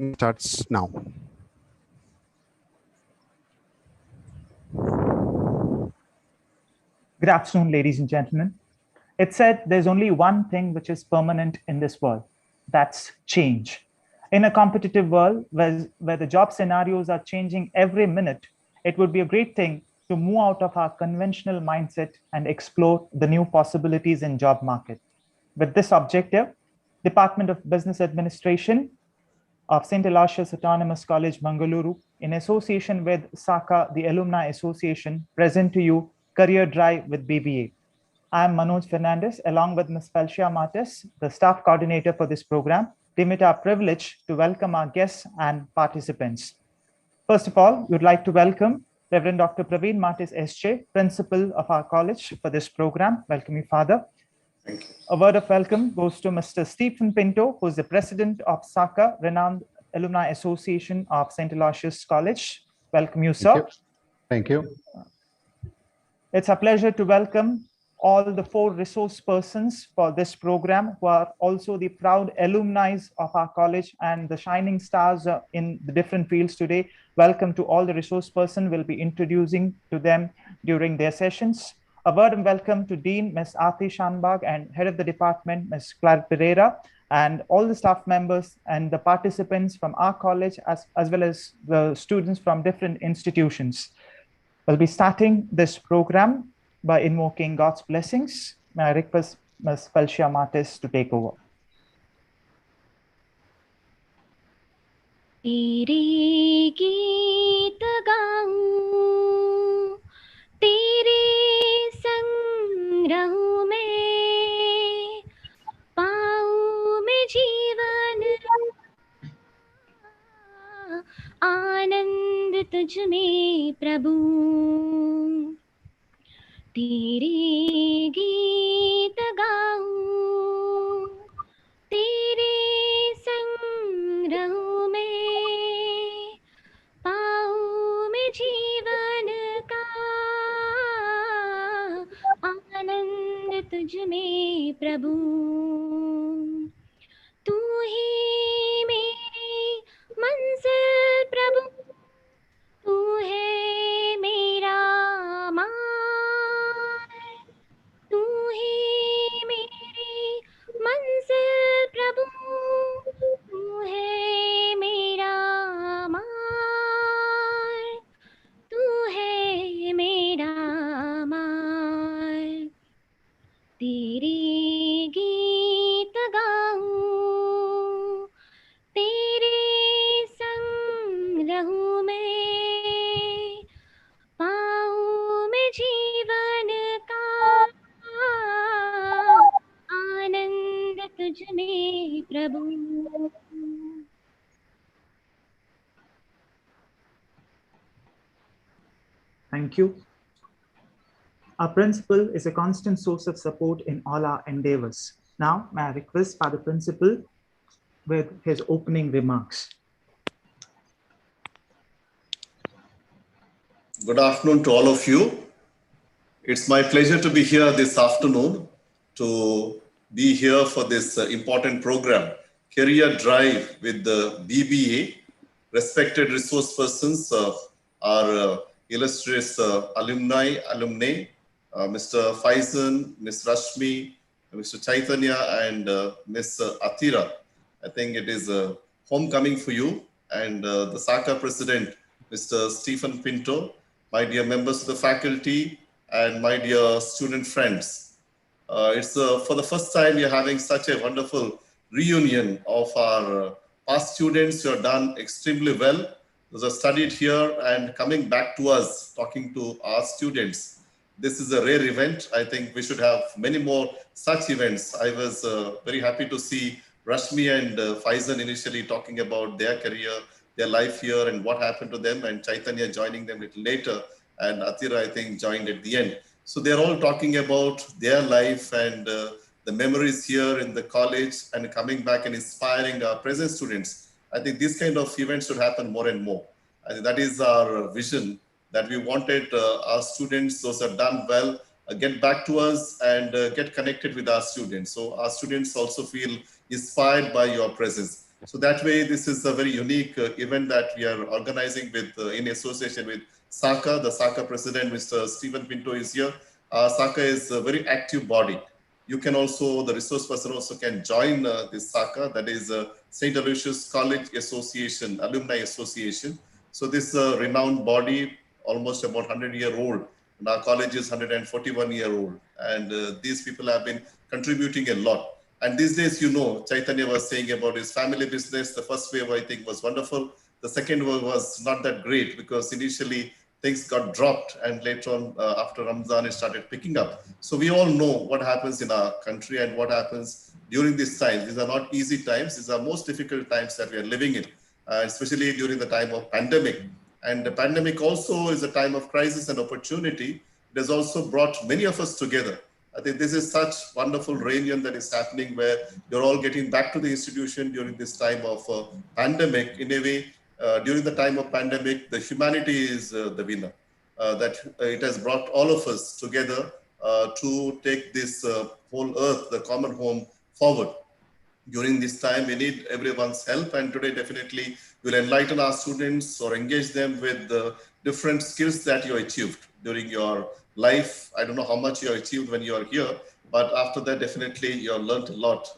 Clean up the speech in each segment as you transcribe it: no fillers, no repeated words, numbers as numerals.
Starts now. Good afternoon, ladies and gentlemen. It's said there's only one thing which is permanent in this world. That's change. In a competitive world where the job scenarios are changing every minute, it would be a great thing to move out of our conventional mindset and explore the new possibilities in job market. With this objective, Department of Business Administration of St. Aloysius Autonomous College, Mangaluru, in association with SACAA, the Alumni Association, present to you Career Drive with BBA. I am Manoj Fernandez, along with Ms. Felcia Martis, the staff coordinator for this program. Deem it our privilege to welcome our guests and participants. First of all, we would like to welcome Reverend Dr. Praveen Martis SJ, principal of our college for this program. Welcome you, Father. Thank you. A word of welcome goes to Mr. Stephen Pinto, who is the president of SACAA, renowned Alumni Association of St. Aloysius College. Welcome you, sir. Thank you. It's a pleasure to welcome all the 4 resource persons for this program, who are also the proud alumni of our college and the shining stars in the different fields today. Welcome to all the resource persons. We'll be introducing to them during their sessions. A word of welcome to Dean, Ms. Aarti Shanbag, and Head of the Department, Ms. Claire Pereira, and all the staff members and the participants from our college, as well as the students from different institutions. We'll be starting this program by invoking God's blessings. May I request Ms. Felcia Martis to take over. तेरे गीत गाऊं, तेरे संग रहूं मैं, पाऊं मैं जीवन आनंद तुझ में प्रभु। तेरे गीत गाऊं, तेरे संग रहूं मैं, पाऊं मैं जीवन का आनंद तुझ में प्रभु। तू ही मेरी मंजिल प्रभु, तू है मेरा मार्ग, तू ही मेरी मंजिल प्रभु, तू है मेरा मार्ग, तू है मेरा मार्ग। तेरे गीत गाऊं, तेरे संग रहूं मैं, पाऊं मैं जीवन का आनंद तुझ में प्रभु। Thank you. Our principal is a constant source of support in all our endeavors. Now, may I request Father Principal with his opening remarks. Good afternoon to all of you. It's my pleasure to be here this afternoon, to be here for this important program, Career Drive with the BBA. Respected resource persons, our illustrious alumni, Mr. Faizan, Ms. Rashmi, Mr. Chaitanya, and Ms. Atira. I think it is a homecoming for you. And the SACAA president, Mr. Stephen Pinto, my dear members of the faculty, and my dear student friends. It's for the first time we are having such a wonderful reunion of our past students who have done extremely well. Those are studied here and coming back to us, talking to our students. This is a rare event. I think we should have many more such events. I was very happy to see Rashmi and Faizan initially talking about their career, their life here and what happened to them, and Chaitanya joining them a little later, and Atira, I think, joined at the end. So they're all talking about their life and the memories here in the college and coming back and inspiring our present students. I think this kind of events should happen more and more. I think that is our vision, that we wanted our students, those who have done well, get back to us and get connected with our students. So our students also feel inspired by your presence. So that way, this is a very unique event that we are organizing with in association with SACAA. The SACAA president, Mr. Stephen Pinto, is here. SACAA is a very active body. You can also, the resource person also can join this SACAA, that is St. Aloysius College Association, Alumni Association. So this renowned body, almost about 100-year-old, and our college is 141-year-old. And these people have been contributing a lot. And these days, you know, Chaitanya was saying about his family business. The first wave, I think, was wonderful. The second wave was not that great because initially things got dropped, and later on, after Ramzan, it started picking up. So we all know what happens in our country and what happens during these times. These are not easy times. These are most difficult times that we are living in, especially during the time of pandemic. And the pandemic also is a time of crisis and opportunity. It has also brought many of us together. I think this is such wonderful reunion that is happening where you're all getting back to the institution during this time of pandemic. In a way, during the time of pandemic, the humanity is the winner. That it has brought all of us together to take this whole earth, the common home, forward. During this time, we need everyone's help, and today definitely will enlighten our students or engage them with the different skills that you achieved during your life. I don't know how much you achieved when you are here, but after that, definitely you have learned a lot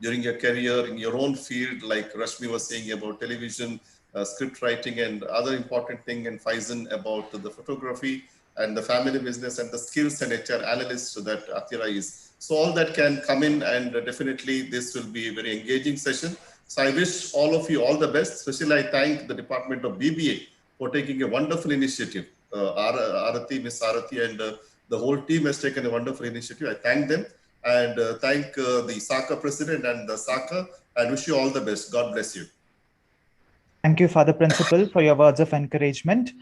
during your career in your own field, like Rashmi was saying about television, script writing, and other important thing, and Faizan about the photography and the family business and the skills and HR analyst that Atira is. So all that can come in, and definitely this will be a very engaging session. So I wish all of you all the best. Especially I thank the Department of BBA for taking a wonderful initiative. Arati, Miss Arati, and the whole team has taken a wonderful initiative. I thank them, and thank the SACAA president and the SACAA, and wish you all the best. God bless you. Thank you, Father Principal, for your words of encouragement.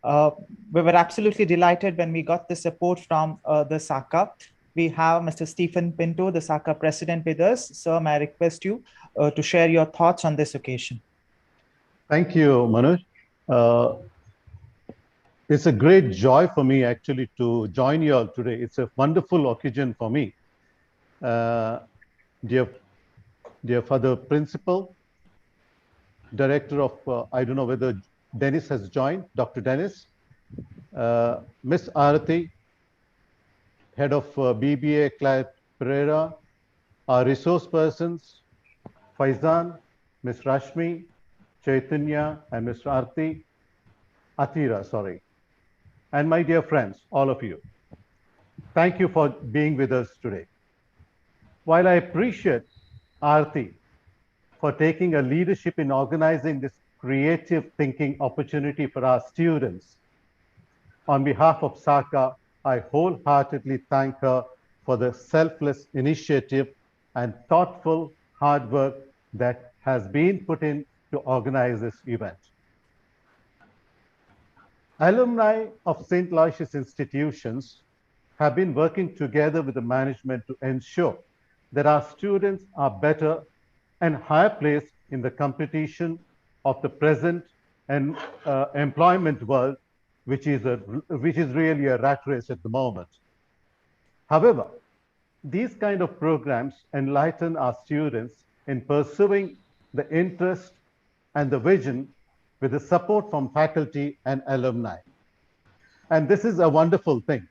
We were absolutely delighted when we got the support from the SACAA. We have Mr. Stephen Pinto, the SACAA president, with us. Sir, may I request you to share your thoughts on this occasion? Thank you, Manoj. It's a great joy for me actually to join you all today. It's a wonderful occasion for me. Dear Father Principal, Director of, I don't know whether Dennis has joined, Dr. Dennis, Miss Arati, Head of BBA, Claire Pereira, our resource persons, Faizan, Miss Rashmi, Chaitanya, and Mr. Atira, sorry. And my dear friends, all of you, thank you for being with us today. While I appreciate Aarti for taking a leadership in organizing this creative thinking opportunity for our students, on behalf of SACAA, I wholeheartedly thank her for the selfless initiative and thoughtful hard work that has been put in to organize this event. Alumni of St. Aloysius institutions have been working together with the management to ensure that our students are better and higher placed in the competition of the present and employment world, which is really a rat race at the moment. However, these kind of programs enlighten our students in pursuing the interest and the vision with the support from faculty and alumni. And this is a wonderful thing.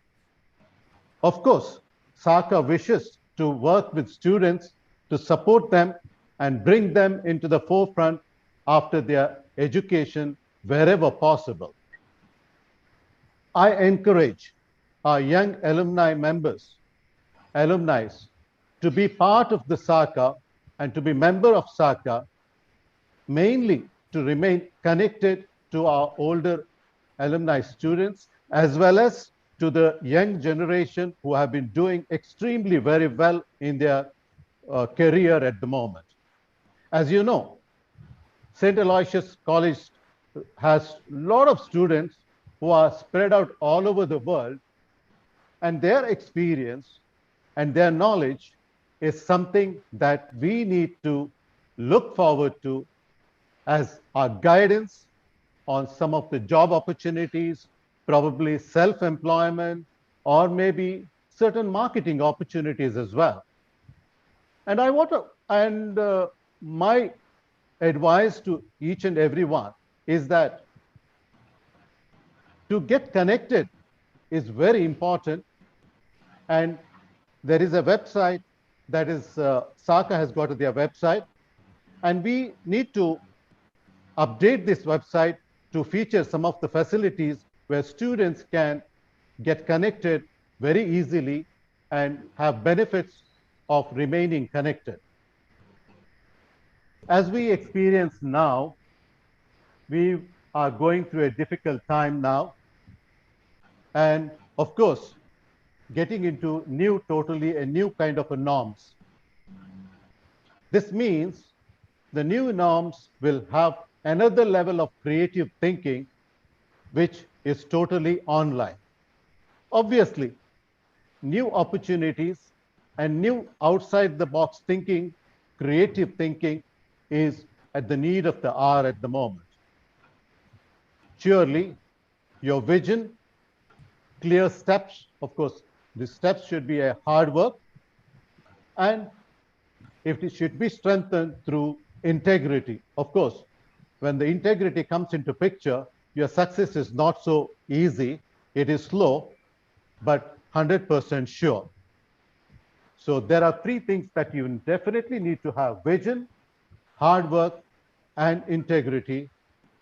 Of course, SACAA wishes to work with students to support them and bring them into the forefront after their education wherever possible. I encourage our young alumni to be part of the SACAA and to be member of SACAA, mainly to remain connected to our older alumni students, as well as to the young generation who have been doing extremely very well in their career at the moment. As you know, St. Aloysius College has a lot of students who are spread out all over the world, and their experience and their knowledge is something that we need to look forward to as our guidance on some of the job opportunities, probably self-employment, or maybe certain marketing opportunities as well. And my advice to each and everyone is that to get connected is very important. And there is a website that is SACAA has got their website, and we need to update this website to feature some of the facilities where students can get connected very easily and have benefits of remaining connected. As we experience now, we are going through a difficult time now. And of course, getting into totally a new kind of a norms. This means the new norms will have another level of creative thinking, which is totally online. Obviously, new opportunities and new outside the box thinking, creative thinking is at the need of the hour at the moment. Surely, your vision, clear steps, of course, the steps should be a hard work, and if it should be strengthened through integrity. Of course, when the integrity comes into picture, your success is not so easy. It is slow, but 100% sure. So there are three things that you definitely need to have: vision, hard work, and integrity.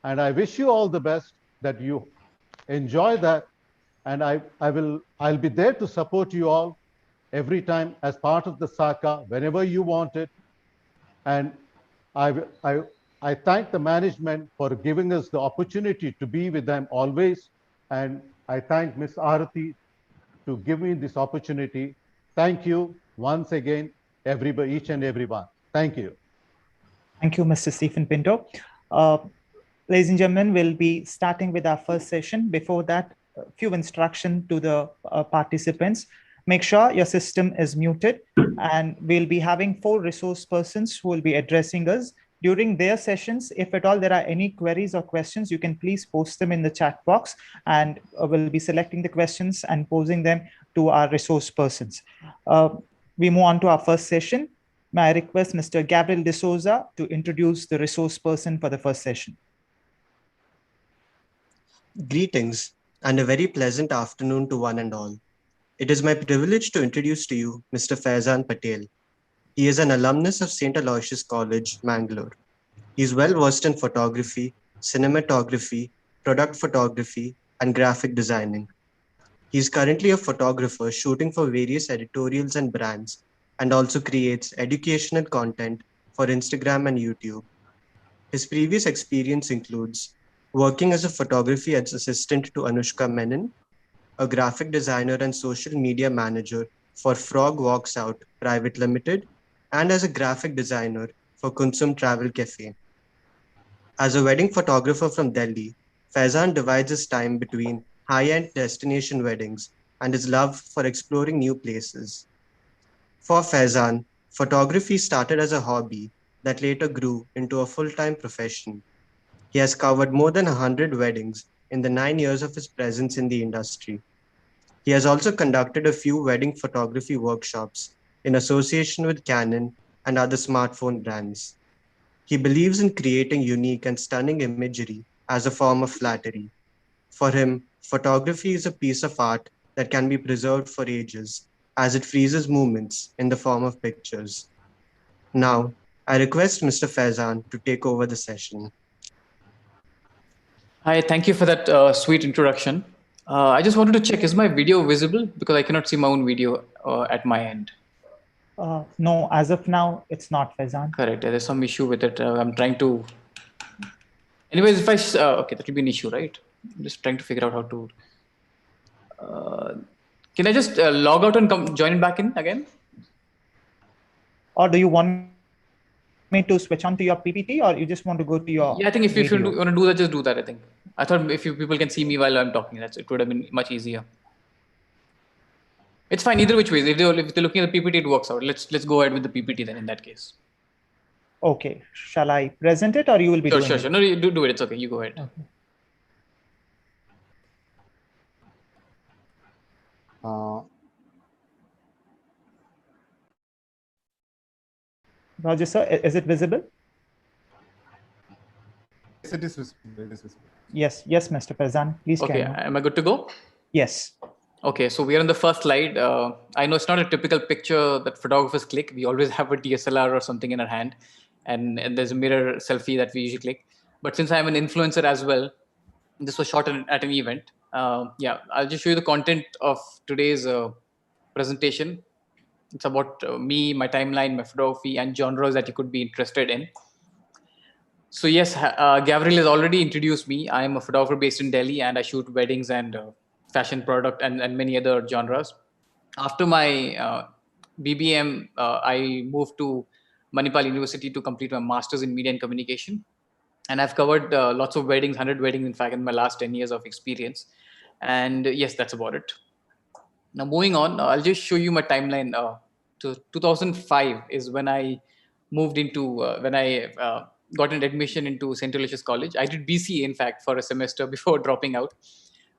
And I wish you all the best, that you enjoy that. And I'll be there to support you all every time as part of the SACAA, whenever you want it. And I, I, I thank the management for giving us the opportunity to be with them always. And I thank Ms. Arati to give me this opportunity. Thank you once again, everybody, each and everyone. Thank you. Thank you, Mr. Stephen Pinto. Ladies and gentlemen, we'll be starting with our first session. Before that, a few instructions to the participants. Make sure your system is muted, and we'll be having 4 resource persons who will be addressing us. During their sessions, if at all there are any queries or questions, you can please post them in the chat box, and we'll be selecting the questions and posing them to our resource persons. We move on to our first session. May I request Mr. Gabriel D'Souza to introduce the resource person for the first session. Greetings and a very pleasant afternoon to one and all. It is my privilege to introduce to you Mr. Faizan Patel. He is an alumnus of St. Aloysius College, Mangalore. He is well versed in photography, cinematography, product photography, and graphic designing. He is currently a photographer shooting for various editorials and brands, and also creates educational content for Instagram and YouTube. His previous experience includes working as a photography assistant to Anushka Menon, a graphic designer and social media manager for Frog Walks Out Private Limited, and as a graphic designer for Kunsum Travel Cafe. As a wedding photographer from Delhi, Faizan divides his time between high-end destination weddings and his love for exploring new places. For Faizan, photography started as a hobby that later grew into a full-time profession. He has covered more than 100 weddings in the 9 years of his presence in the industry. He has also conducted a few wedding photography workshops in association with Canon and other smartphone brands. He believes in creating unique and stunning imagery as a form of flattery. For him, photography is a piece of art that can be preserved for ages, as it freezes moments in the form of pictures. Now, I request Mr. Faizan to take over the session. Hi, thank you for that sweet introduction. I just wanted to check, is my video visible? Because I cannot see my own video at my end. No, as of now, it's not, Faizan. Correct. There's some issue with it. I'm trying to... Anyways, if I... okay, that will be an issue, right? I'm just trying to figure out how to... can I just log out and join back in again? Or do you want me to switch on to your PPT, or you just want to go to your... Yeah, I think if you want to do that, just do that, I think. I thought if people can see me while I'm talking, it would have been much easier. It's fine either which way. If they're looking at the PPT, it works out. Let's go ahead with the PPT then in that case. Okay. Shall I present it, or you will be doing it? Sure. No, you do it. It's okay. You go ahead. Okay. Roger, sir, is it visible? it is visible. It is visible. Yes, Mr. Faizan, please Okay, carry on. am I good to go? Yes. Okay, so we are on the first slide. I know it's not a typical picture that photographers click. We always have a DSLR or something in our hand, and there's a mirror selfie that we usually click. But since I'm an influencer as well, this was shot at an event. Yeah, I'll just show you the content of today's presentation. It's about me, my timeline, my photography, and genres that you could be interested in. So yes, Gabriel has already introduced me. I'm a photographer based in Delhi, and I shoot weddings and fashion product and many other genres. After my BBM, I moved to Manipal University to complete my master's in media and communication. And I've covered lots of weddings, 100 weddings, in fact, in my last 10 years of experience. And yes, that's about it. Now, moving on, I'll just show you my timeline. To 2005 is when I moved into, when I got an admission into St. Aloysius College. I did BCA, in fact, for a semester before dropping out.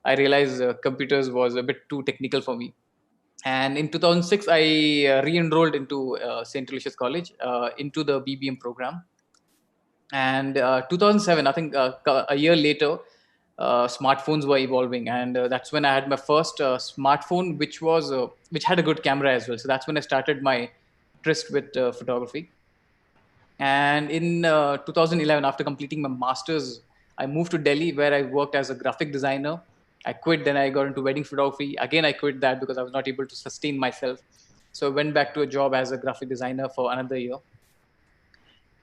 I realized computers was a bit too technical for me. And in 2006, I re-enrolled into St. Aloysius College into the BBM program. And 2007, I think a year later, smartphones were evolving, and that's when I had my first smartphone, which had a good camera as well. So that's when I started my tryst with photography. And in 2011, after completing my master's, I moved to Delhi, where I worked as a graphic designer. I quit, then I got into wedding photography. Again, I quit that because I was not able to sustain myself. So I went back to a job as a graphic designer for another year.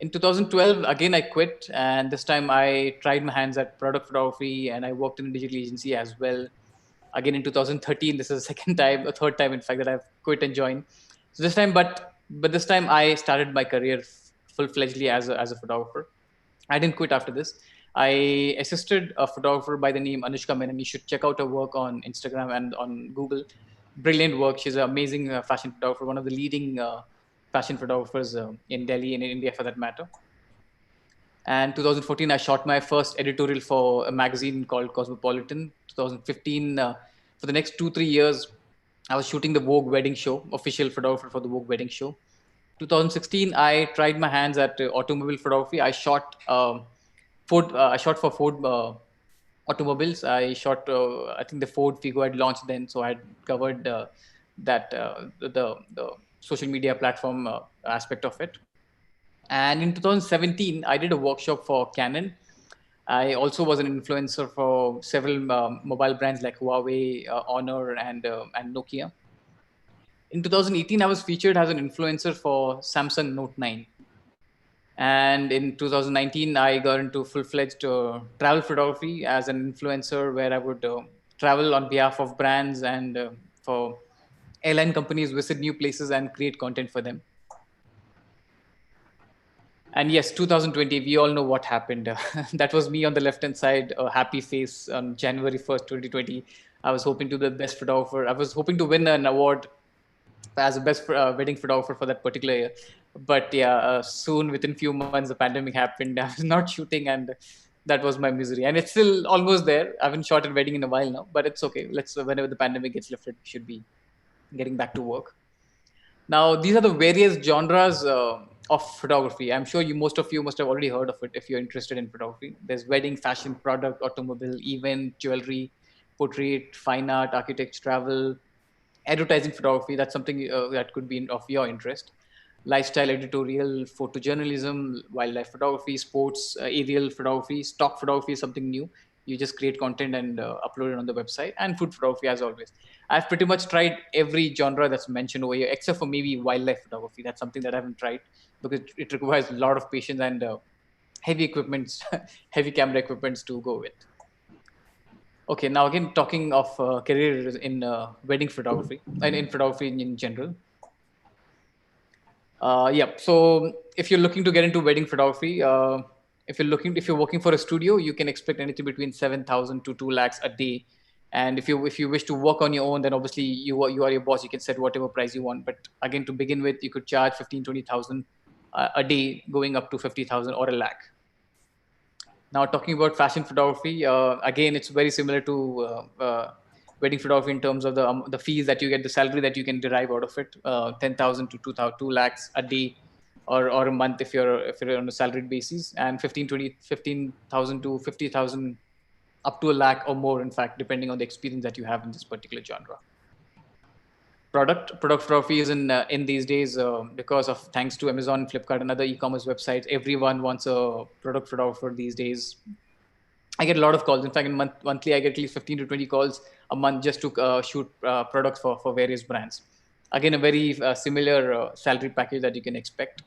In 2012, again, I quit. And this time I tried my hands at product photography, and I worked in a digital agency as well. Again, in 2013, this is the second time, a third time, in fact, that I've quit and joined. So this time, but this time I started my career full-fledgedly as a photographer. I didn't quit after this. I assisted a photographer by the name Anushka Menon. You should check out her work on Instagram and on Google. Brilliant work. She's an amazing fashion photographer, one of the leading fashion photographers in Delhi and in India for that matter. And 2014, I shot my first editorial for a magazine called Cosmopolitan. 2015, for the next 2-3 years, I was shooting the Vogue wedding show, official photographer for the Vogue wedding show. 2016, I tried my hands at automobile photography. I shot Ford. I shot for Ford automobiles. I shot. I think the Ford Figo had launched then, so I had covered that the social media platform aspect of it. And in 2017, I did a workshop for Canon. I also was an influencer for several mobile brands like Huawei, Honor, and Nokia. In 2018, I was featured as an influencer for Samsung Note 9. And in 2019, I got into full-fledged travel photography as an influencer, where I would travel on behalf of brands and for airline companies, visit new places and create content for them. And yes, 2020, we all know what happened. That was me on the left-hand side, a happy face on January 1st, 2020. I was hoping to be the best photographer. I was hoping to win an award as a best wedding photographer for that particular year. But yeah, soon, within few months, the pandemic happened. I was not shooting, and that was my misery. And it's still almost there. I haven't shot a wedding in a while now, but it's okay. Whenever the pandemic gets lifted, we should be getting back to work. Now, these are the various genres of photography. I'm sure most of you must have already heard of it if you're interested in photography. There's wedding, fashion, product, automobile, event, jewelry, portrait, fine art, architecture, travel, advertising photography. That's something that could be of your interest. Lifestyle editorial, photojournalism, wildlife photography, sports, aerial photography, stock photography is something new. You just create content and upload it on the website. And food photography, as always. I've pretty much tried every genre that's mentioned over here, except for maybe wildlife photography. That's something that I haven't tried because it requires a lot of patience and heavy equipments, heavy camera equipments to go with. Okay, now again, talking of career in wedding photography and in photography in general. Yeah, so if you're looking to get into wedding photography, if you're working for a studio, you can expect anything between 7,000 to 2 lakhs a day. And if you wish to work on your own, then obviously you are your boss. You can set whatever price you want. But again, to begin with, you could charge 15,000-20,000 a day, going up to 50,000 or a lakh. Now, talking about fashion photography, again, it's very similar to wedding photography in terms of the fees that you get, the salary that you can derive out of it, 10,000 to 2 lakhs a day or a month if you're on a salaried basis, and 15,000 to 50,000 up to a lakh or more, in fact, depending on the experience that you have in this particular genre. Product photography is in these days, because of thanks to Amazon, Flipkart, and other e-commerce websites. Everyone wants a product photographer these days. I get a lot of calls. In fact, monthly, I get at least 15 to 20 calls a month just to shoot products for various brands. Again, a very similar salary package that you can expect.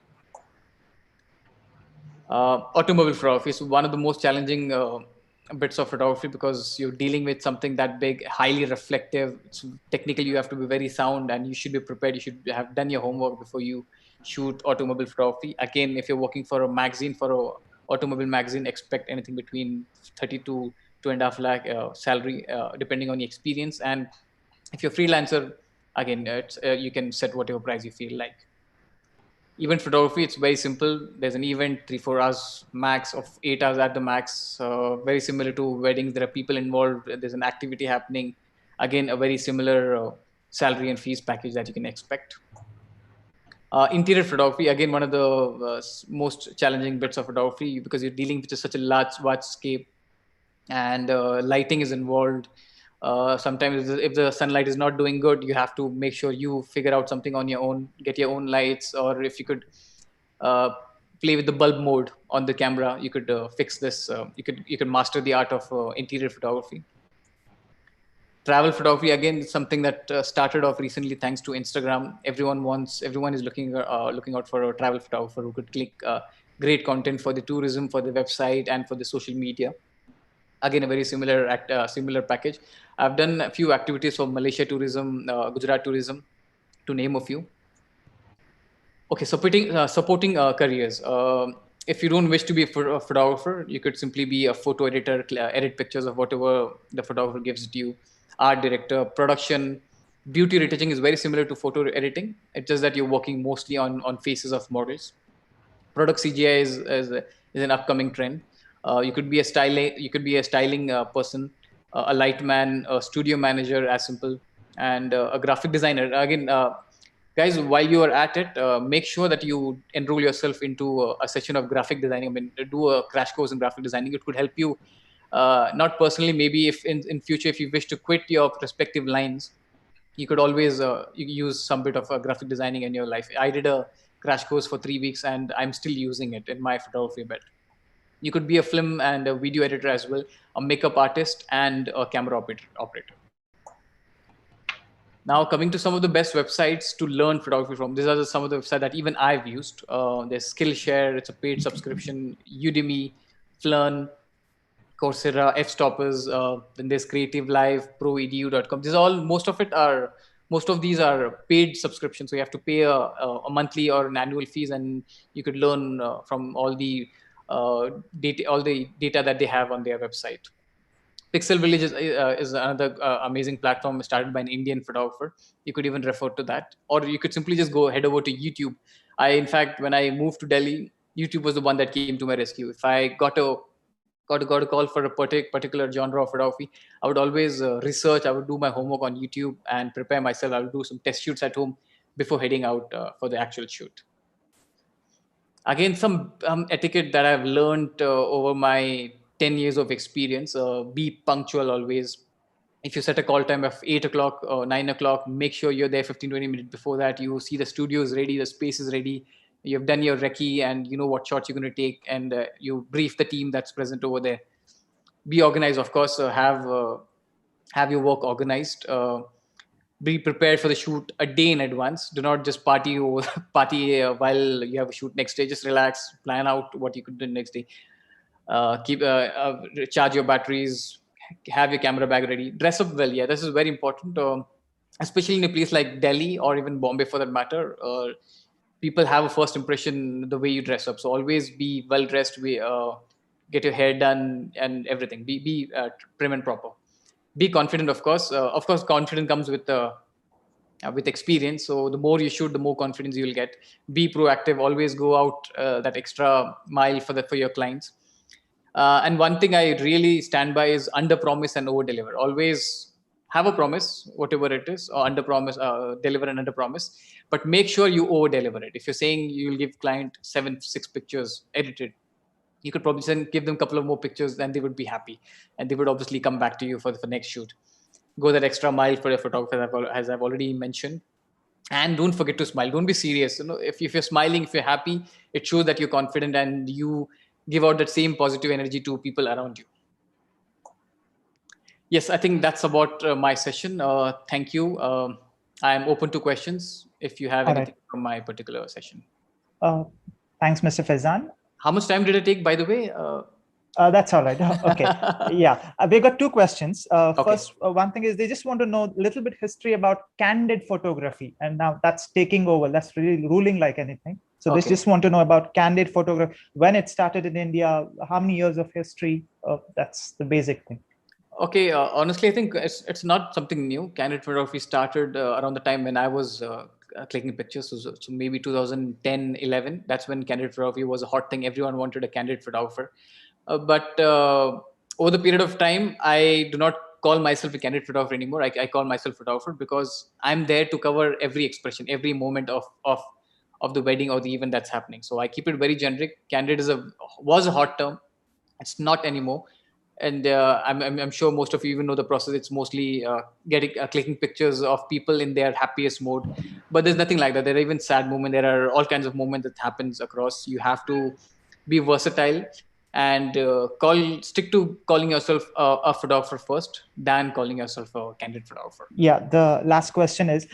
Automobile photography is one of the most challenging bits of photography, because you're dealing with something that big, highly reflective. So technically, you have to be very sound, and you should be prepared. You should have done your homework before you shoot automobile photography. Again, if you're working for a magazine, for a automobile magazine, expect anything between 30 to 2.5 lakh salary, depending on the experience. And if you're freelancer, again, you can set whatever price you feel like. Event photography, it's very simple. There's an event, 3-4 hours max, of 8 hours at the max. Very similar to weddings. There are people involved. There's an activity happening. Again, a very similar salary and fees package that you can expect. Interior photography, again, one of the most challenging bits of photography, because you're dealing with such a large scape, and lighting is involved. Sometimes if the sunlight is not doing good, you have to make sure you figure out something on your own, get your own lights, or if you could play with the bulb mode on the camera, you could fix this. You could master the art of interior photography. Travel photography, again, something that started off recently thanks to Instagram. Everyone is looking out for a travel photographer who could click great content for the tourism, for the website, and for the social media. Again, a very similar package. I've done a few activities for Malaysia tourism, Gujarat tourism, to name a few. Okay, supporting careers. If you don't wish to be a photographer, you could simply be a photo editor, edit pictures of whatever the photographer gives to you. Art director, production, beauty retouching is very similar to photo editing. It's just that you're working mostly on faces of models. Product CGI is an upcoming trend. You could be a styling person, a light man, a studio manager, as simple, and a graphic designer. Again, guys, while you are at it, make sure that you enroll yourself into a session of graphic designing. I mean, do a crash course in graphic designing. It could help you, not personally, maybe if in future, if you wish to quit your respective lines, you could always use some bit of graphic designing in your life. I did a crash course for 3 weeks, and I'm still using it in my photography bit. You could be a film and a video editor as well, a makeup artist, and a camera operator. Now, coming to some of the best websites to learn photography from. These are some of the websites that even I've used. There's Skillshare, it's a paid subscription. Udemy, Flern, Coursera, Fstoppers. Then there's Creative Live, ProEdu.com. Most of these are paid subscriptions. So you have to pay a monthly or an annual fees, and you could learn from all the data that they have on their website. Pixel Village is another amazing platform started by an Indian photographer. You could even refer to that, or you could simply just head over to YouTube. In fact, when I moved to Delhi, YouTube was the one that came to my rescue. If I got a call for a particular genre of photography, I would always research. I would do my homework on YouTube and prepare myself. I would do some test shoots at home before heading out for the actual shoot. Again, some etiquette that I've learned over my 10 years of experience. Be punctual always. If you set a call time of 8 o'clock or 9 o'clock, make sure you're there 15-20 minutes before that. You see the studio is ready, the space is ready, you've done your recce, and you know what shots you're going to take, and you brief the team that's present over there. Be organized, of course. Have your work organized. Be prepared for the shoot a day in advance. Do not just party while you have a shoot next day. Just relax, plan out what you could do next day. Charge your batteries, have your camera bag ready, dress up well. Yeah, this is very important, especially in a place like Delhi or even Bombay for that matter. People have a first impression the way you dress up, so always be well dressed. Get your hair done and everything. Be prim and proper. Be confident, of course. Confidence comes with experience. So the more you shoot, the more confidence you'll get. Be proactive. Always go out that extra mile for your clients. And one thing I really stand by is under promise and over deliver. Always have a promise, whatever it is, or under promise, deliver and under promise, but make sure you over deliver it. If you're saying you'll give client 6 pictures edited, you could probably give them a couple of more pictures, and they would be happy, and they would obviously come back to you for the next shoot. Go that extra mile for your photographer, as I've already mentioned. And don't forget to smile. Don't be serious. If you're smiling, if you're happy, it shows that you're confident, and you give out that same positive energy to people around you. Yes, I think that's about my session. Thank you. I'm open to questions if you have anything from my particular session. Thanks, Mr. Faizan. How much time did it take, by the way? That's all right. Okay. Yeah. We got 2 questions. First, one thing is they just want to know a little bit history about candid photography. And now that's taking over. That's really ruling like anything. So they just want to know about candid photography, when it started in India, how many years of history. That's the basic thing. Okay. Honestly, I think it's not something new. Candid photography started around the time when I was clicking pictures. So maybe 2010, 11. That's when candid photography was a hot thing. Everyone wanted a candid photographer. But over the period of time, I do not call myself a candid photographer anymore. I call myself photographer because I'm there to cover every expression, every moment of the wedding or the event that's happening. So I keep it very generic. Candid was a hot term. It's not anymore. And I'm sure most of you even know the process. It's mostly clicking pictures of people in their happiest mode. But there's nothing like that. There are even sad moments. There are all kinds of moments that happens across. You have to be versatile and stick to calling yourself a photographer first than calling yourself a candid photographer. Yeah, the last question is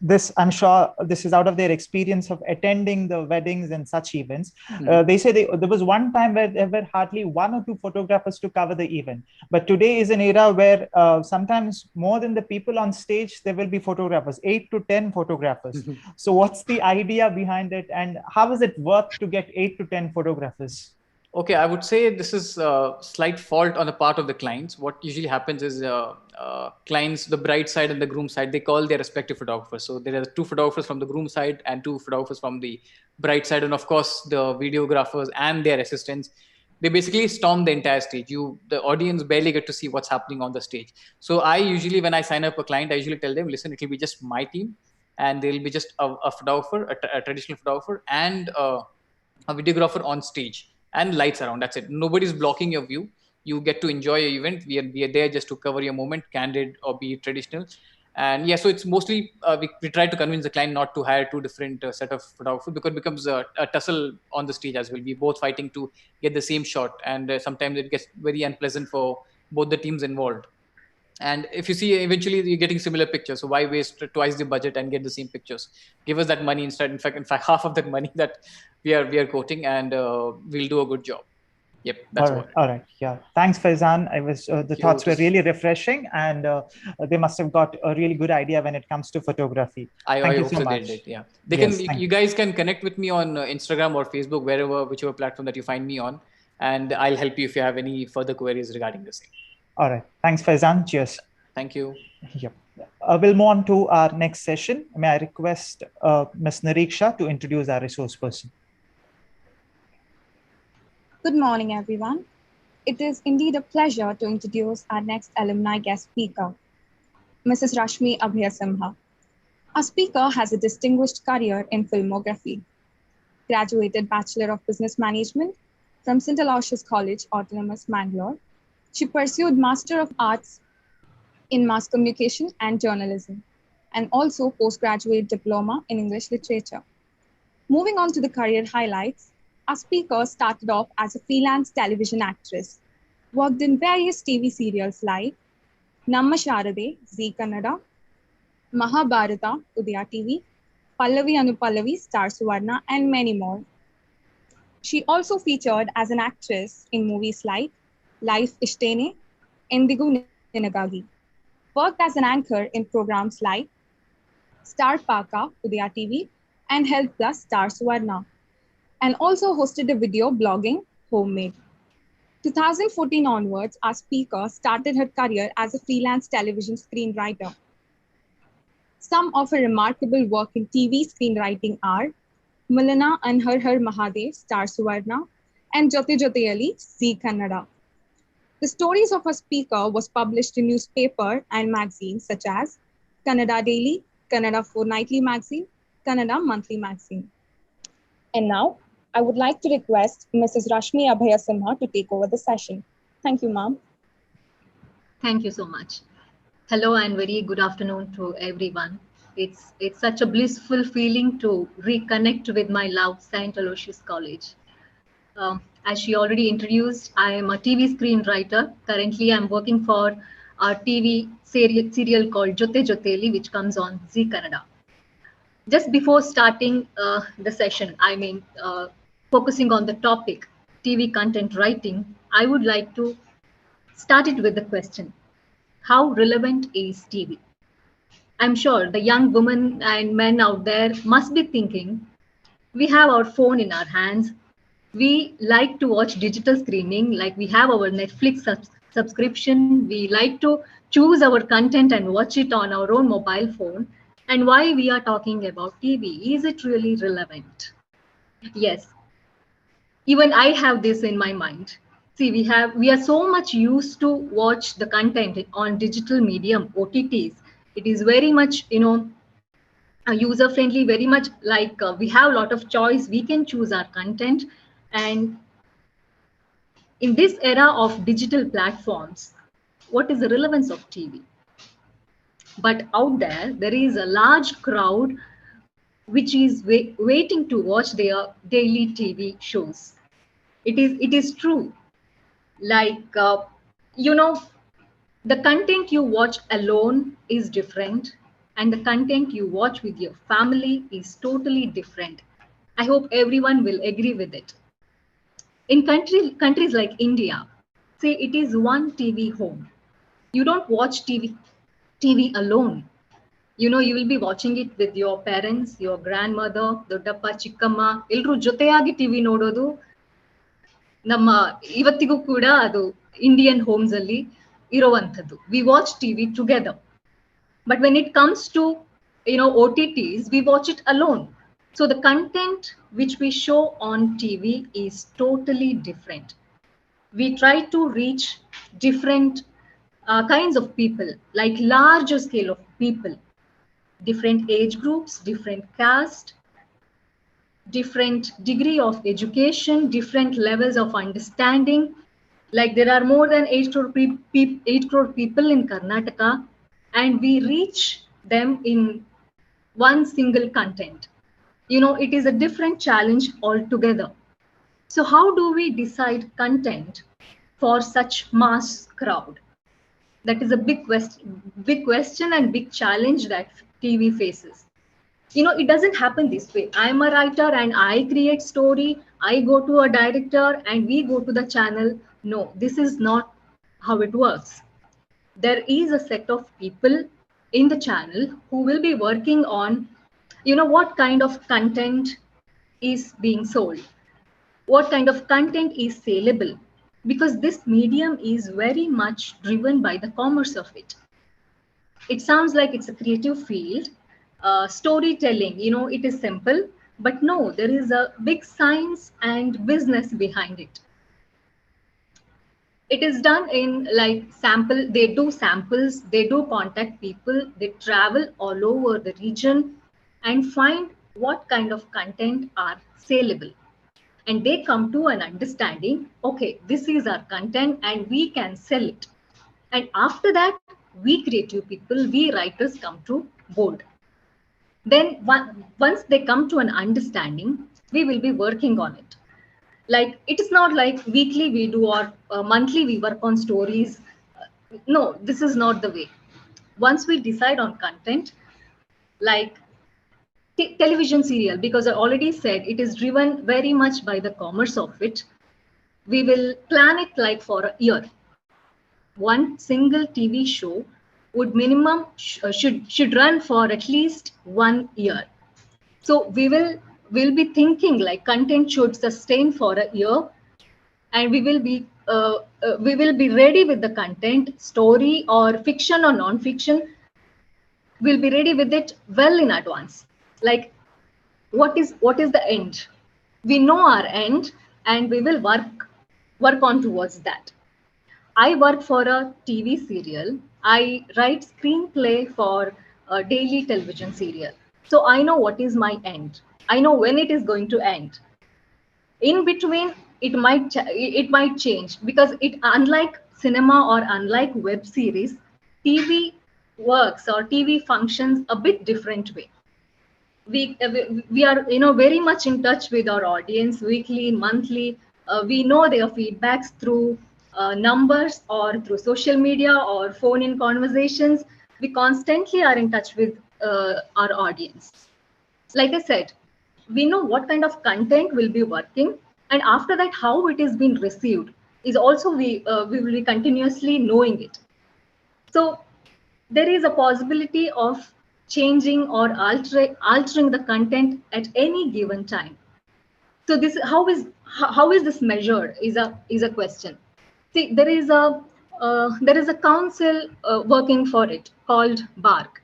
this. I'm sure this is out of their experience of attending the weddings and such events. They say there was one time where there were hardly 1 or 2 photographers to cover the event. But today is an era where sometimes more than the people on stage, there will be photographers, 8 to 10 photographers. So what's the idea behind it, and how is it worth to get 8 to 10 photographers? Okay, I would say this is a slight fault on the part of the clients. What usually happens is clients, the bride side and the groom side, they call their respective photographers. So there are 2 photographers from the groom side and 2 photographers from the bride side. And of course, the videographers and their assistants, they basically storm the entire stage. The audience barely get to see what's happening on the stage. So I usually, when I sign up a client, I usually tell them, listen, it will be just my team, and there will be just a photographer, a traditional photographer, and a videographer on stage, and lights around. That's it. Nobody's blocking your view. You get to enjoy your event. We are there just to cover your moment, candid or be traditional. And yeah, so it's mostly we try to convince the client not to hire 2 different set of photographers, because it becomes a tussle on the stage as well. We're both fighting to get the same shot, and sometimes it gets very unpleasant for both the teams involved. And if you see, eventually you're getting similar pictures. So why waste twice the budget and get the same pictures? Give us that money instead. In fact, half of that money that we are quoting, and we'll do a good job. Yep, that's all right. Yeah, thanks, Faizan. The thoughts were really refreshing, and they must have got a really good idea when it comes to photography. Thank you so much. They did, yeah. You guys can connect with me on Instagram or Facebook, whichever platform that you find me on, and I'll help you if you have any further queries regarding the same. All right. Thanks, Faizan. Cheers. Thank you. Yep. We'll move on to our next session. May I request Ms. Nariksha to introduce our resource person. Good morning, everyone. It is indeed a pleasure to introduce our next alumni guest speaker, Mrs. Rashmi Abhyasimha. Our speaker has a distinguished career in filmography. Graduated Bachelor of Business Management from St. Aloysius College, Autonomous, Mangalore. She pursued Master of Arts in Mass Communication and Journalism, and also postgraduate diploma in English Literature. Moving on to the career highlights, our speaker started off as a freelance television actress, worked in various TV serials like Namma Sharade, Zee Kannada, Mahabharata, Udaya TV, Pallavi Anupallavi, Star Suvarna, and many more. She also featured as an actress in movies like Life Ishtene, Endigu Ninagagi. Worked as an anchor in programs like Star Paka, Udaya TV, and Health Plus, Star Suvarna, and also hosted a video blogging, Homemade. 2014 onwards, our speaker started her career as a freelance television screenwriter. Some of her remarkable work in TV screenwriting are Milana and Har Har Mahadev, Star Suvarna, and Jyote Jyoteyali, Zee Kannada. The stories of our speaker was published in newspaper and magazines such as Kannada Daily, Kannada Fortnightly Magazine, Kannada Monthly Magazine. And now, I would like to request Mrs. Rashmi Abhayasimha to take over the session. Thank you, ma'am. Thank you so much. Hello and very good afternoon to everyone. It's such a blissful feeling to reconnect with my love, St. Aloysius College. As she already introduced, I am a TV screenwriter. Currently, I'm working for a TV serial called Jote Joteli, which comes on Zee Kannada. Just before starting the session, focusing on the topic, TV content writing, I would like to start it with the question, how relevant is TV? I'm sure the young women and men out there must be thinking, we have our phone in our hands. We like to watch digital screening, like we have our Netflix subscription. We like to choose our content and watch it on our own mobile phone. And why we are talking about TV? Is it really relevant? Yes, even I have this in my mind. See, we are so much used to watch the content on digital medium, OTTs. It is very much, user friendly, very much like we have a lot of choice. We can choose our content. And in this era of digital platforms, what is the relevance of TV? But out there is a large crowd which is waiting to watch their daily TV shows. It is true. Like, the content you watch alone is different, and the content you watch with your family is totally different. I hope everyone will agree with it. In countries like India, say it is one TV home. You don't watch TV alone. You will be watching it with your parents, your grandmother, ದೊಡ್ಡಪ್ಪ ಚಿಕ್ಕಮ್ಮ ಎಲ್ಲರೂ ಜೊತೆಯಾಗಿ TV ನೋಡೋದು ನಮ್ಮ ಇವತ್ತಿಗೂ ಕೂಡ ಅದು Indian homes ಅಲ್ಲಿ ಇರುವಂತದ್ದು. We watch TV together. But when it comes to OTTs, we watch it alone. So the content which we show on TV is totally different. We try to reach different kinds of people, like larger scale of people, different age groups, different caste, different degree of education, different levels of understanding. Like there are more than 8 crore people in Karnataka, and we reach them in one single content. It is a different challenge altogether. So how do we decide content for such mass crowd? That is a big question and big challenge that TV faces. It doesn't happen this way. I'm a writer and I create story. I go to a director and we go to the channel. No, this is not how it works. There is a set of people in the channel who will be working on, what kind of content is being sold, what kind of content is saleable, because this medium is very much driven by the commerce of it. It sounds like it's a creative field. Storytelling, it is simple, but no, there is a big science and business behind it. It is done in like sample, they do samples, they do contact people, they travel all over the region and find what kind of content are saleable. And they come to an understanding, okay, this is our content and we can sell it. And after that, we creative people, we writers come to board. Then once they come to an understanding, we will be working on it. Like, it is not like weekly we do or monthly we work on stories. No, this is not the way. Once we decide on content, like television serial, because I already said it is driven very much by the commerce of it, we will plan it like for a year. One single TV show would minimum should run for at least 1 year. So we'll be thinking like content should sustain for a year, and we will be ready with the content, story or fiction or non-fiction. We'll be ready with it well in advance. Like, what is the end? We know our end, and we will work on towards that. I work for a TV serial. I write screenplay for a daily television serial. So I know what is my end. I know when it is going to end. In between, it might change, because it, unlike cinema or unlike web series, TV works or TV functions a bit different way. We are very much in touch with our audience weekly, monthly. We know their feedbacks through numbers or through social media or phone in conversations. We constantly are in touch with our audience. Like I said, we know what kind of content will be working, and after that how it is being received is also, we will be continuously knowing it. So there is a possibility of changing or altering the content at any given time. So this, how is this measured is a question. See, there is a council working for it called BARC.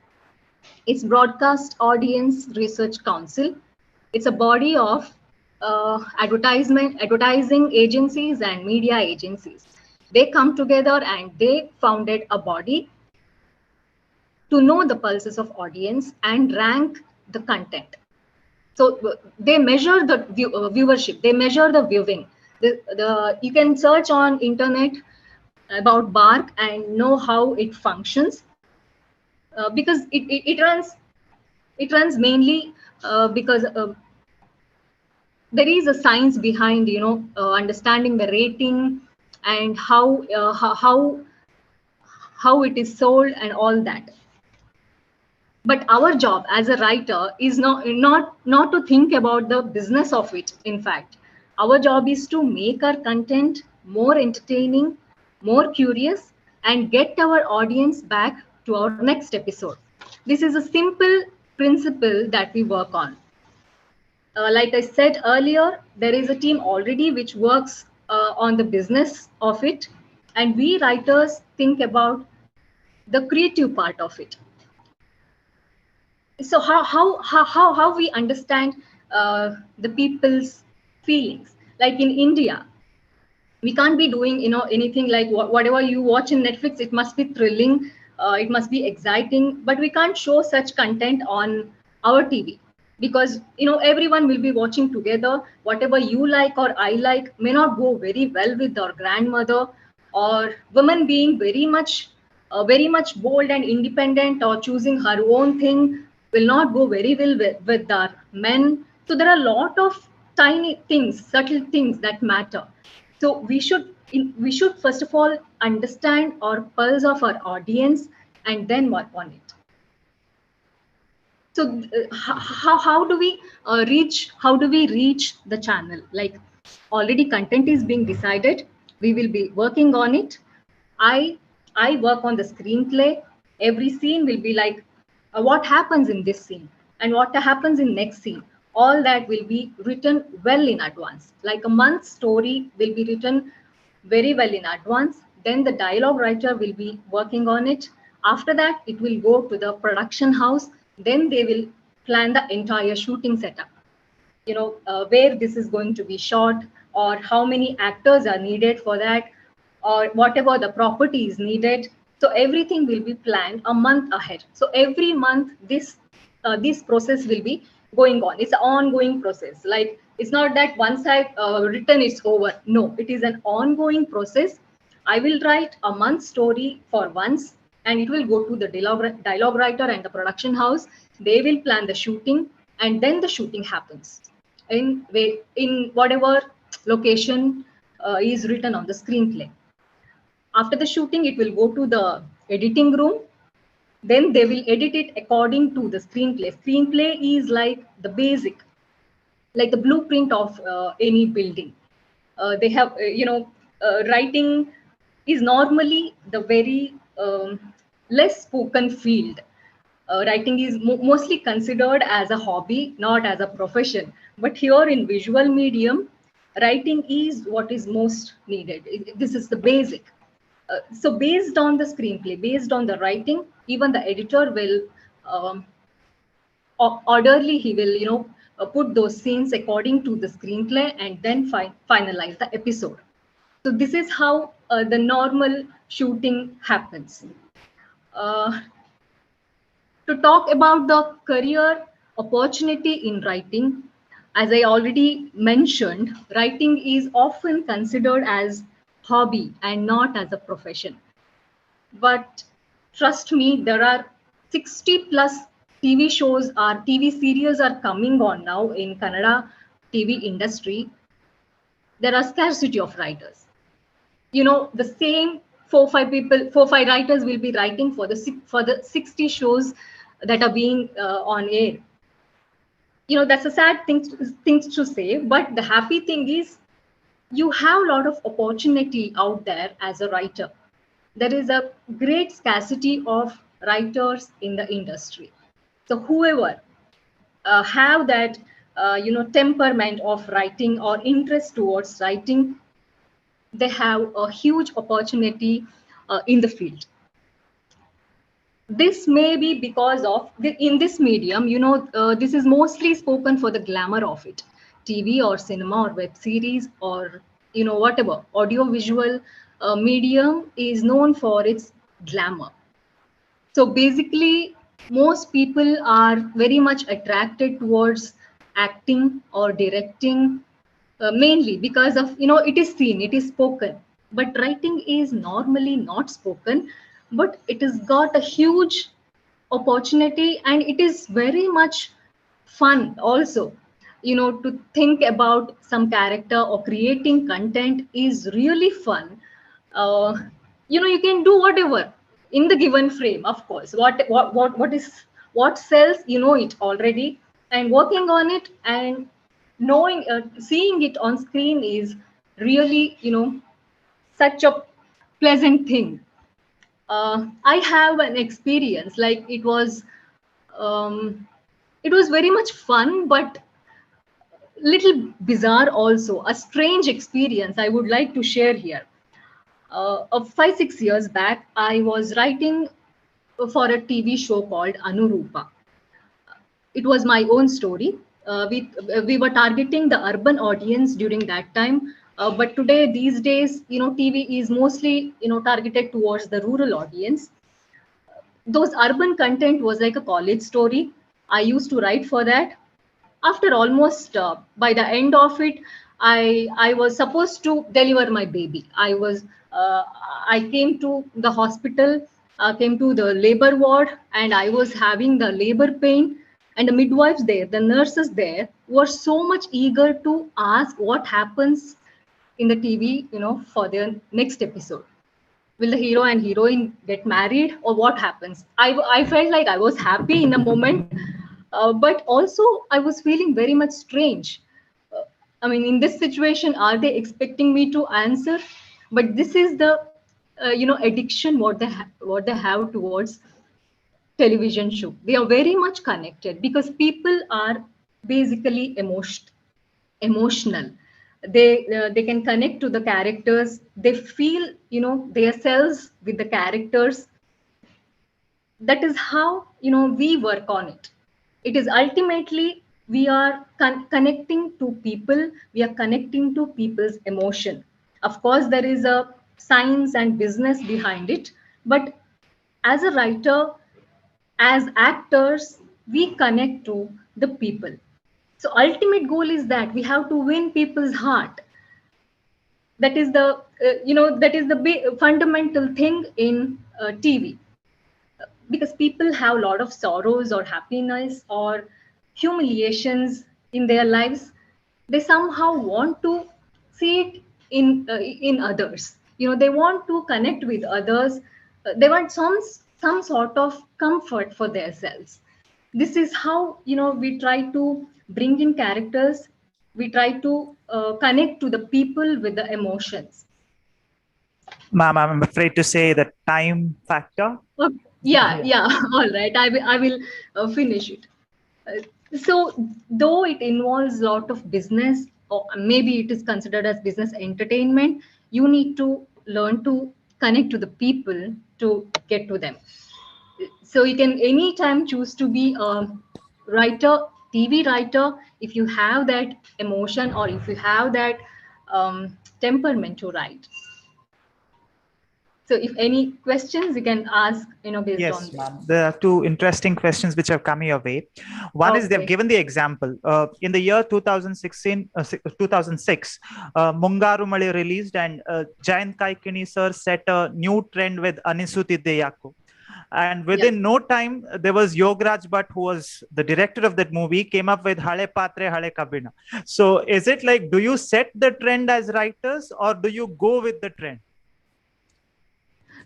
It's Broadcast Audience Research Council. It's a body of advertising agencies and media agencies. They come together and they founded a body to know the pulses of audience and rank the content. So they measure the viewership, they measure the viewing. You can search on internet about BARC and know how it functions, because it runs mainly because there is a science behind understanding the rating and how it is sold and all that. But our job as a writer is not to think about the business of it. In fact, our job is to make our content more entertaining, more curious, and get our audience back to our next episode. This is a simple principle that we work on. Like I said earlier, there is a team already which works on the business of it, and we writers think about the creative part of it. So how we understand the people's feelings? Like in India, we can't be doing anything like whatever you watch in Netflix. It must be thrilling, it must be exciting, but we can't show such content on our TV, because everyone will be watching together. Whatever you like or I like may not go very well with our grandmother, or women being very much bold and independent or choosing her own thing will not go very well with our men. So there are a lot of tiny things, subtle things that matter. So we should first of all understand our pulse of our audience and then work on it. So how do we reach the channel? Like, already content is being decided, we will be working on it. I work on the screenplay. Every scene will be like, what happens in this scene and what happens in next scene. All that will be written well in advance. Like a month's story will be written very well in advance. Then the dialogue writer will be working on it. After that, it will go to the production house. Then they will plan the entire shooting setup. Where this is going to be shot, or how many actors are needed for that, or whatever the property is needed. So everything will be planned a month ahead. So every month this process will be going on. It's an ongoing process. Like, it's not that once I've written it's over. No, it is an ongoing process. I will write a month story for once, and it will go to the dialogue writer and the production house. They will plan the shooting, and then the shooting happens in whatever location is written on the screenplay. After the shooting, it will go to the editing room. Then they will edit it according to the screenplay. Screenplay is like the basic, like the blueprint of any building. They have, writing is normally the very less spoken field. Writing is mostly considered as a hobby, not as a profession. But here in visual medium, writing is what is most needed. This is the basic. So based on the screenplay, based on the writing, even the editor will orderly, he will put those scenes according to the screenplay and then finalize the episode. So this is how the normal shooting happens. To talk about the career opportunity in writing, as I already mentioned, writing is often considered as hobby and not as a profession. But trust me, there are 60 plus TV shows or TV serials are coming on now in Kannada TV industry. There are scarcity of writers. You know, the same 4 5 writers will be writing for the 60 shows that are being on air. You know, that's a sad thing to say, but the happy thing is you have a lot of opportunity out there as a writer. There is a great scarcity of writers in the industry. So whoever have that temperament of writing or interest towards writing, they have a huge opportunity in the field. This may be because of in this medium, this is mostly spoken for the glamour of it. TV or cinema or web series or whatever audio visual medium is known for its glamour. So basically most people are very much attracted towards acting or directing, mainly because of it is seen, it is spoken. But writing is normally not spoken, but it has got a huge opportunity, and it is very much fun also. To think about some character or creating content is really fun. uh, you can do whatever in the given frame. Of course, what sells, it already, and working on it and knowing, seeing it on screen is really such a pleasant thing. I have an experience, like um, it was very much fun, but little bizarre also, a strange experience I would like to share here. Of 5 6 years back, I was writing for a TV show called Anurupa. It was my own story. We were targeting the urban audience during that time, but today, these days, TV is mostly targeted towards the rural audience. Those urban content was like a college story. I used to write for that. After almost by the end of it, I was supposed to deliver my baby. Uh, I came to the hospital, came to the labor ward, and I was having the labor pain. And the midwives there, the nurses there, were so much eager to ask what happens in the TV, for their next episode. Will the hero and heroine get married, or what happens? I felt like I was happy in a moment, but also I was feeling very much strange. uh, I mean, in this situation, are they expecting me to answer? But this is the addiction what they have towards television show. They are very much connected because people are basically emotional. They can connect to the characters. They feel themselves with the characters. That is how we work on it. It is ultimately we are connecting to people. We are connecting to people's emotion. Of course, there is a science and business behind it, but as a writer, as actors, we connect to the people. So ultimate goal is that we have to win people's heart. That is the that is the fundamental thing in TV, because people have a lot of sorrows or happiness or humiliations in their lives. They somehow want to see it in others. They want to connect with others. They want some sort of comfort for themselves. This is how we try to bring in characters. We try to connect to the people with the emotions. Ma'am, I'm afraid to say the time factor. Okay. Yeah. All right. I will finish it. So, though it involves a lot of business, or maybe it is considered as business entertainment, you need to learn to connect to the people to get to them. So, you can anytime choose to be a writer, TV writer, if you have that emotion or if you have that temperament to write. So if any questions, you can ask, based on Yes, this. ma'am. There are two interesting questions which have come your way. One is they've Okay. given the example. In the year 2006, Mungaru Male released, and Jayant Kaikini sir set a new trend with Anisuti Deyako. And within no time, there was Yograj Bhatt, who was the director of that movie, came up with Hale Patre Hale Kabina. So is it like, do you set the trend as writers, or do you go with the trend?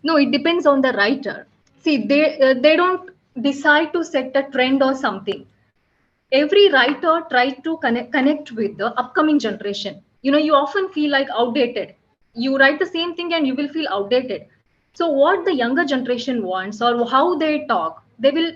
No, it depends on the writer. See, they don't decide to set a trend or something. Every writer tries to connect with the upcoming generation. You often feel like outdated. You write the same thing and you will feel outdated. So what the younger generation wants, or how they talk, they will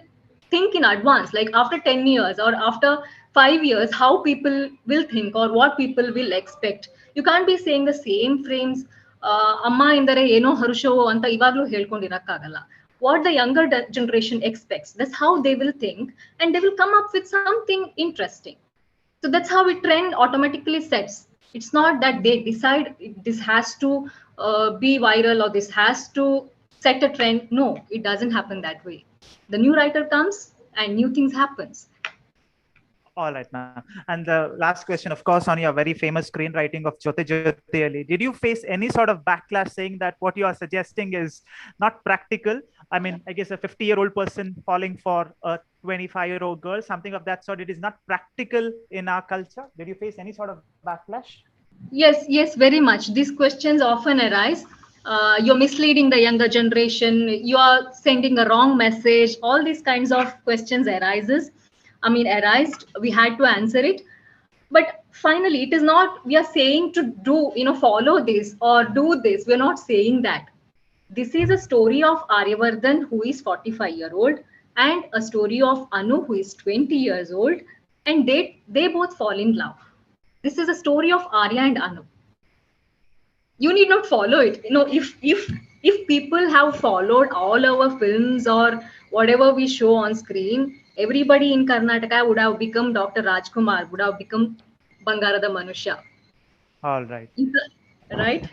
think in advance, like after 10 years or after 5 years, how people will think or what people will expect. You can't be saying the same frames. Amma indare eno harushavu anta ivaglu helkondirakagalla. What the younger generation expects, that's how they will think, and they will come up with something interesting. So that's how it trend automatically sets. It's not that they decide this has to be viral or this has to set a trend. No, it doesn't happen that way. The new writer comes and new things happens. All right, ma'am. And the last question, of course, on your very famous screenwriting of Jyote Jyote Ali, did you face any sort of backlash saying that what you are suggesting is not practical? I mean, I guess a 50-year-old person falling for a 25-year-old girl, something of that sort, it is not practical in our culture. Did you face any sort of backlash? Yes, very much. These questions often arise. You're misleading the younger generation. You are sending a wrong message. All these kinds of questions arised. We had to answer it. But finally, it is not, we are saying to do, follow this or do this. We're not saying that. This is a story of Aryavardhan, who is 45-year-old, and a story of Anu, who is 20 years old, and they both fall in love. This is a story of Arya and Anu. You need not follow it. If people have followed all our films or whatever we show on screen, everybody in Karnataka would have become Dr. Rajkumar, would have become Bangarada Manusha. All right. Right?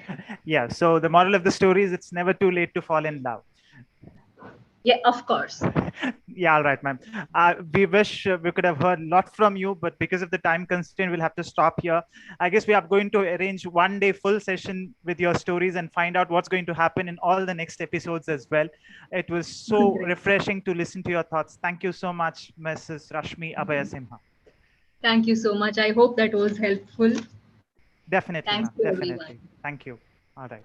Yeah. So the moral of the story is it's never too late to fall in love. Yeah, of course. Yeah, all right, ma'am. We wish we could have heard a lot from you, but because of the time constraint, we'll have to stop here. I guess we are going to arrange one day full session with your stories and find out what's going to happen in all the next episodes as well. It was so refreshing to listen to your thoughts. Thank you so much, Mrs. Rashmi Abhayasimha. Thank you so much. I hope that was helpful. Definitely, Thanks ma'am. to Definitely. everyone. Thank you. All right.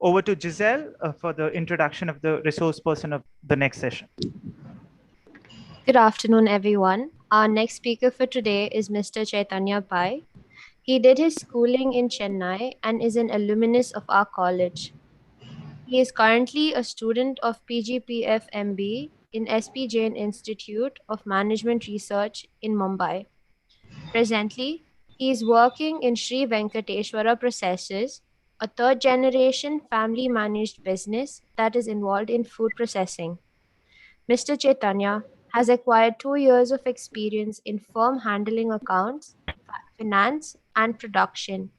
Over to Giselle for the introduction of the resource person of the next session. Good afternoon, everyone. Our next speaker for today is Mr. Chaitanya Pai. He did his schooling in Chennai and is an alumnus of our college. He is currently a student of PGPF MB in SP Jain Institute of Management Research in Mumbai. Presently, he is working in Sri Venkateshwara Processes, a third-generation family-managed business that is involved in food processing. Mr. Chaitanya has acquired 2 years of experience in firm handling accounts, finance, and production.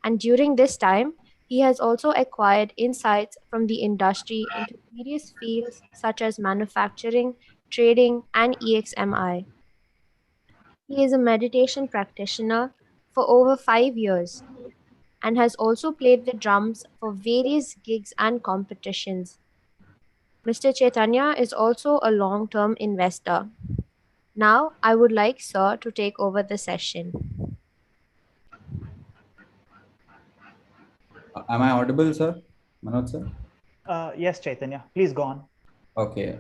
And during this time, he has also acquired insights from the industry into various fields such as manufacturing, trading, and EXMI. He is a meditation practitioner for over 5 years and has also played the drums for various gigs and competitions. Mr. Chaitanya is also a long-term investor. Now, I would like Sir to take over the session. Am I audible, sir? Manoj, sir? Yes, Chaitanya. Please go on. Okay.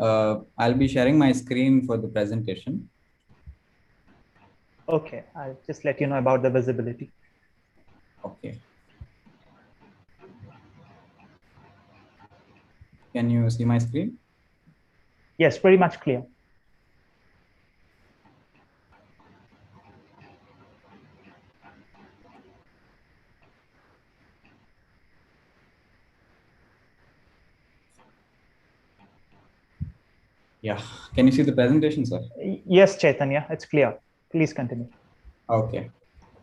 I'll be sharing my screen for the presentation. Okay. I'll just let you know about the visibility. Okay. Can you see my screen? Yes, pretty much clear. Yeah. Can you see the presentation, sir? Yes, Chaitanya, it's clear. Please continue. Okay.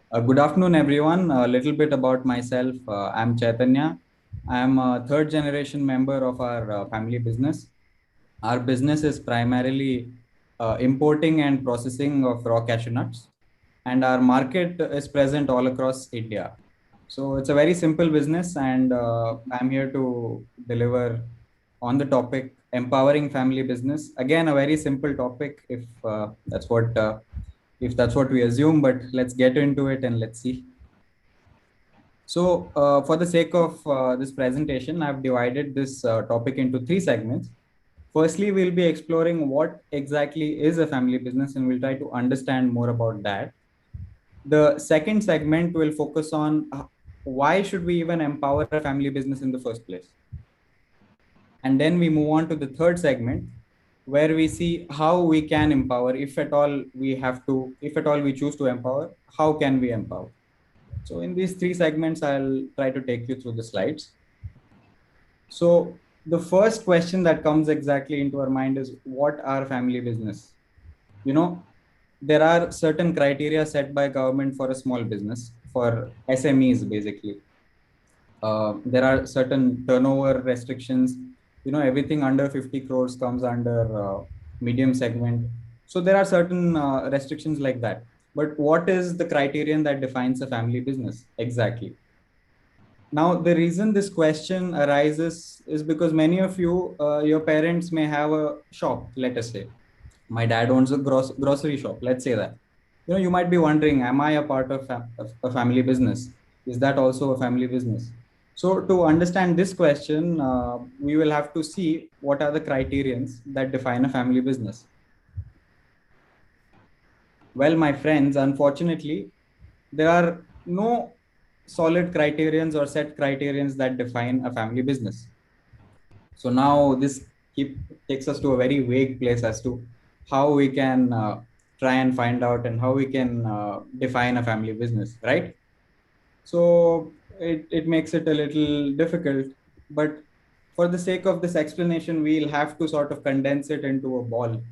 Good afternoon, everyone. A little bit about myself. I'm Chaitanya. I'm a third generation member of our family business. Our business is primarily importing and processing of raw cashew nuts, and our market is present all across India. So it's a very simple business, and I'm here to deliver on the topic empowering family business. Again, a very simple topic, if that's what we assume. But let's get into it and let's see. So, for the sake of this presentation, I've divided this topic into three segments. Firstly, we'll be exploring what exactly is a family business, and we'll try to understand more about that. The second segment will focus on why should we even empower a family business in the first place. And then we move on to the third segment, where we see how we can empower, if at all we have to, if at all we choose to empower, how can we empower? So in these three segments, I'll try to take you through the slides. So the first question that comes exactly into our mind is, what are family business? You know, there are certain criteria set by government for a small business, for SMEs basically. There are certain turnover restrictions. You know, everything under 50 crores comes under medium segment. So there are certain restrictions like that. But what is the criterion that defines a family business exactly? Now, the reason this question arises is because many of you, your parents may have a shop, let us say. My dad owns a grocery shop, let's say that. You know, you might be wondering, am I a part of a family business? Is that also a family business? So to understand this question, we will have to see what are the criterions that define a family business. Well, my friends, unfortunately, there are no solid criterions or set criterions that define a family business. So now this takes us to a very vague place as to how we can try and find out and how we can define a family business, right? So it makes it a little difficult, but for the sake of this explanation, we'll have to sort of condense it into a ball,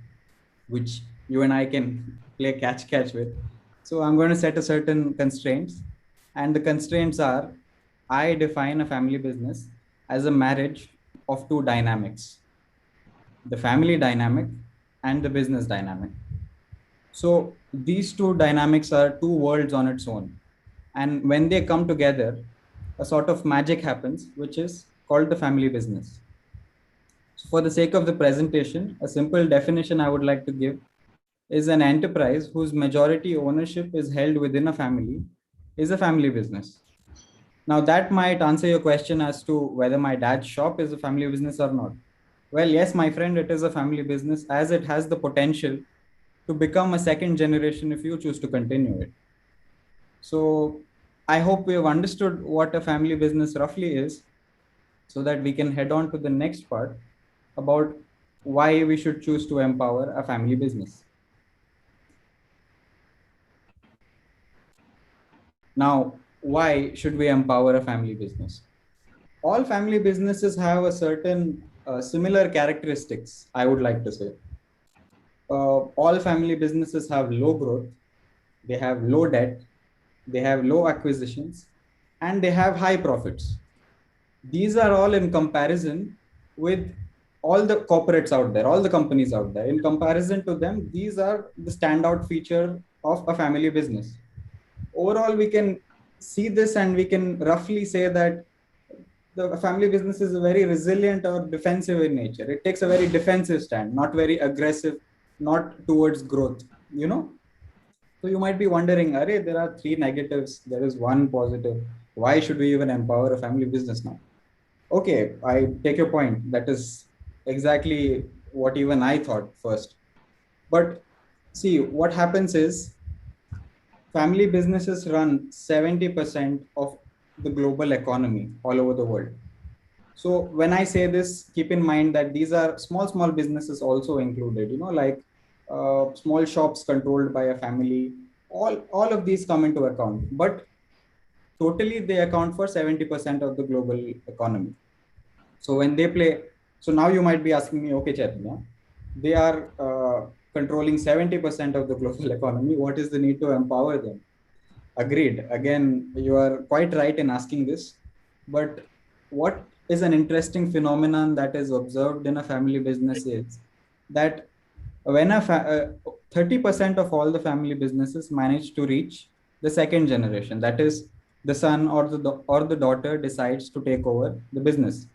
which you and I can play catch with. So I'm going to set a certain constraints, and the constraints are, I define a family business as a marriage of two dynamics, the family dynamic and the business dynamic. So these two dynamics are two worlds on its own. And when they come together, a sort of magic happens, which is called the family business. So for the sake of the presentation, a simple definition I would like to give is an enterprise whose majority ownership is held within a family is a family business. Now that might answer your question as to whether my dad's shop is a family business or not. Well, yes, my friend, it is a family business as it has the potential to become a second generation if you choose to continue it. So I hope we have understood what a family business roughly is, so that we can head on to the next part about why we should choose to empower a family business. Now, why should we empower a family business? All family businesses have a certain similar characteristics, I would like to say. All family businesses have low growth, they have low debt, they have low acquisitions, and they have high profits. These are all in comparison with all the corporates out there, all the companies out there. In comparison to them, these are the standout feature of a family business. Overall, we can see this and we can roughly say that the family business is very resilient or defensive in nature. It takes a very defensive stand, not very aggressive, not towards growth, you know. So you might be wondering, Are, there are three negatives, there is one positive. Why should we even empower a family business now? Okay, I take your point. That is exactly what even I thought first. But see, what happens is family businesses run 70% of the global economy all over the world. So when I say this, keep in mind that these are small businesses also included, you know, like small shops controlled by a family. All of these come into account, but totally they account for 70% of the global economy. So when they play, so now you might be asking me, okay, Chaitanya, they are controlling 70% of the global economy. What is the need to empower them? Agreed. Again, you are quite right in asking this. But what is an interesting phenomenon that is observed in a family business is that when 30% of all the family businesses manage to reach the second generation, that is, the son or the daughter decides to take over the business,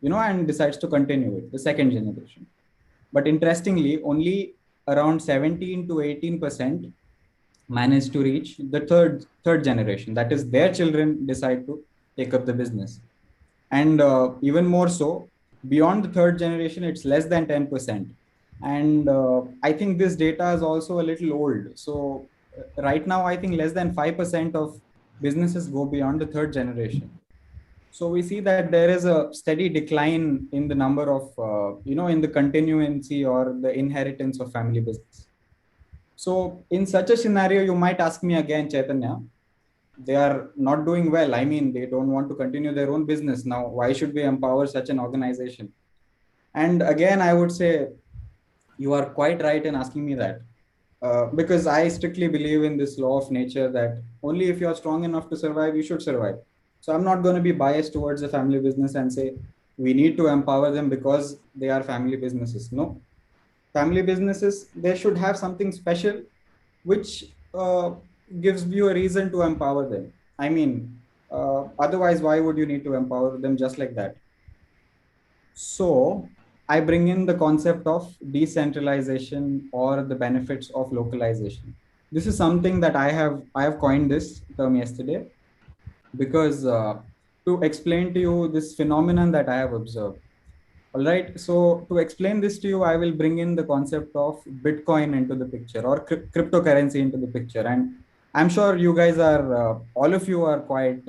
and decides to continue it, the second generation. But interestingly, only around 17 to 18% manage to reach the third generation, that is, their children decide to take up the business. And even more so, beyond the third generation, it's less than 10%. And I think this data is also a little old. So right now, I think less than 5% of businesses go beyond the third generation. So we see that there is a steady decline in the number of, in the continuancy or the inheritance of family business. So in such a scenario, you might ask me again, Chaitanya, they are not doing well. I mean, they don't want to continue their own business. Now, why should we empower such an organization? And again, I would say you are quite right in asking me that. Because I strictly believe in this law of nature that only if you are strong enough to survive, you should survive. So I'm not going to be biased towards a family business and say we need to empower them because they are family businesses. No, family businesses, they should have something special which gives you a reason to empower them. I mean, otherwise, why would you need to empower them just like that? So I bring in the concept of decentralization or the benefits of localization. This is something that I have coined this term yesterday because to explain to you this phenomenon that I have observed. All right. So to explain this to you, I will bring in the concept of Bitcoin into the picture or cryptocurrency into the picture. And I'm sure you guys are, all of you are quite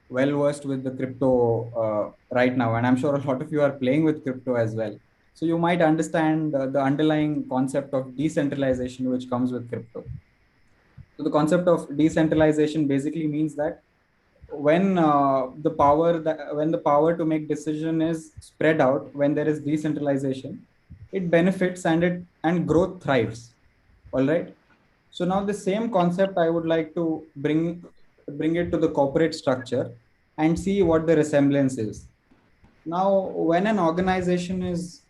well versed with the crypto right now. And I'm sure a lot of you are playing with crypto as well. So you might understand the underlying concept of decentralization, which comes with crypto. So the concept of decentralization basically means that when the power to make decision is spread out, when there is decentralization, it benefits and growth thrives. All right. So now the same concept I would like to bring it to the corporate structure and see what the resemblance is. Now, when an organization is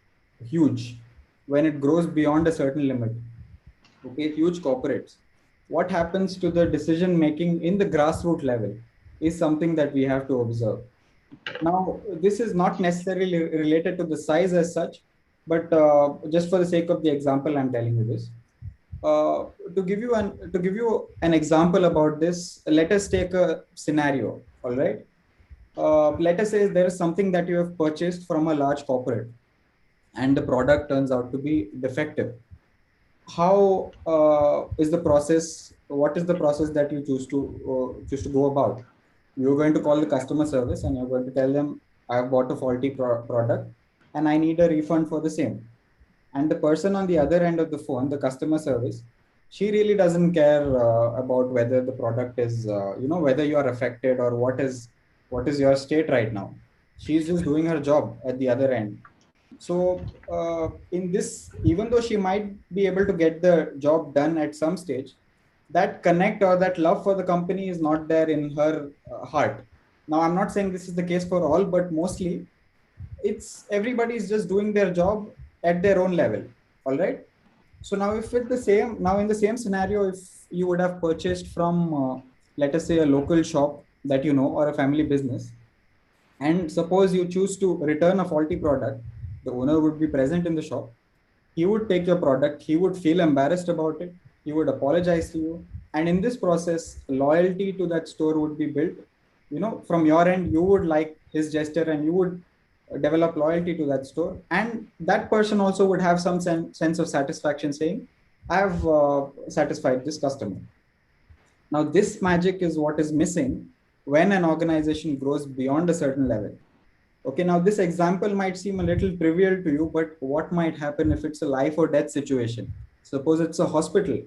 huge, when it grows beyond a certain limit, okay, huge corporates, what happens to the decision making in the grassroots level is something that we have to observe. Now, this is not necessarily related to the size as such, but just for the sake of the example, I'm telling you this. To give you an example about this, let us take a scenario. All right. Let us say there is something that you have purchased from a large corporate, and the product turns out to be defective. How is the process? What is the process that you choose to go about? You're going to call the customer service and you're going to tell them, I've bought a faulty product and I need a refund for the same. And the person on the other end of the phone, the customer service, she really doesn't care about whether the product is, whether you are affected or what is your state right now. She's just doing her job at the other end. So in this, even though she might be able to get the job done at some stage, that connect or that love for the company is not there in her heart. Now, I'm not saying this is the case for all, but mostly it's everybody is just doing their job at their own level. All right. So now in the same scenario, if you would have purchased from, let us say, a local shop that you know, or a family business, and suppose you choose to return a faulty product, the owner would be present in the shop. He would take your product. He would feel embarrassed about it. He would apologize to you. And in this process, loyalty to that store would be built. From your end, you would like his gesture and you would develop loyalty to that store. And that person also would have some sense of satisfaction saying, I have satisfied this customer. Now, this magic is what is missing when an organization grows beyond a certain level. Okay, now this example might seem a little trivial to you, but what might happen if it's a life or death situation? Suppose it's a hospital.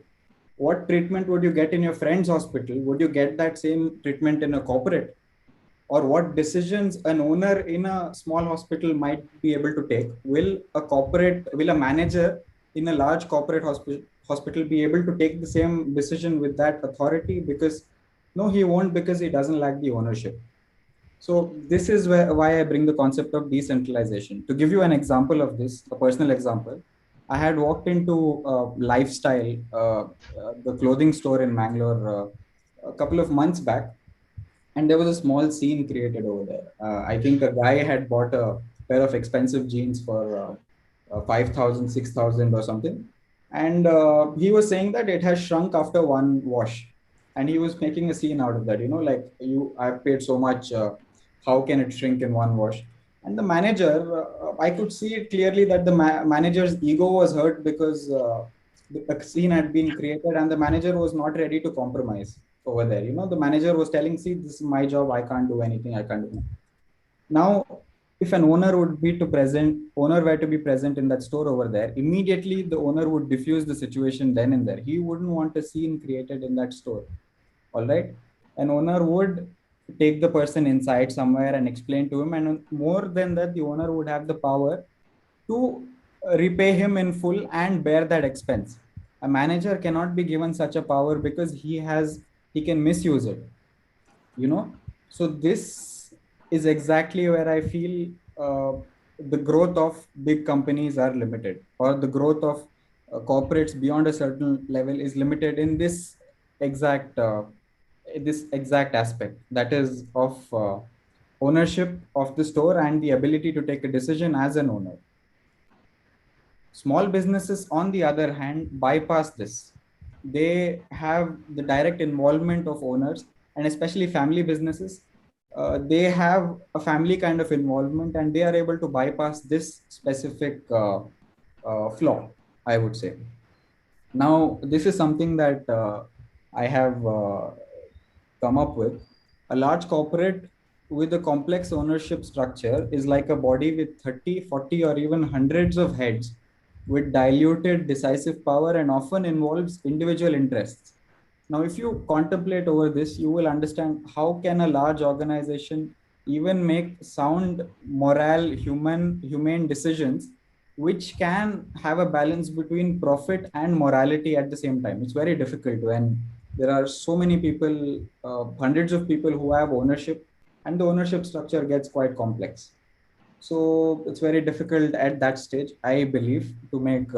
What treatment would you get in your friend's hospital? Would you get that same treatment in a corporate? Or what decisions an owner in a small hospital might be able to take? Will a manager in a large corporate hospital be able to take the same decision with that authority? Because No, he won't, because he doesn't like the ownership. So this is why I bring the concept of decentralization. To give you an example of this, a personal example, I had walked into Lifestyle, the clothing store in Mangalore, a couple of months back, and there was a small scene created over there. I think a guy had bought a pair of expensive jeans for 5,000, 6,000 or something. And he was saying that it has shrunk after one wash. And he was making a scene out of that, like, I've paid so much, how can it shrink in one wash? And the manager, I could see it clearly that the manager's ego was hurt because the scene had been created and the manager was not ready to compromise over there. The manager was telling, see, this is my job, I can't do anything, I can't do anything. Now, if an owner were to be present in that store over there, immediately the owner would diffuse the situation then and there. He wouldn't want a scene created in that store. All right. An owner would take the person inside somewhere and explain to him. And more than that, the owner would have the power to repay him in full and bear that expense. A manager cannot be given such a power because he can misuse it. So this is exactly where I feel the growth of big companies are limited, or the growth of corporates beyond a certain level is limited in exact uh, this exact aspect, that is of ownership of the store and the ability to take a decision as an owner. Small businesses, on the other hand, bypass this. They have the direct involvement of owners, and especially family businesses. They have a family kind of involvement, and they are able to bypass this specific flaw, I would say. Now, this is something that I have come up with. A large corporate with a complex ownership structure is like a body with 30, 40, or even hundreds of heads with diluted decisive power and often involves individual interests. Now, if you contemplate over this, you will understand how can a large organization even make sound, humane decisions, which can have a balance between profit and morality at the same time. It's very difficult when there are so many people, hundreds of people who have ownership, and the ownership structure gets quite complex. So it's very difficult at that stage, I believe, to make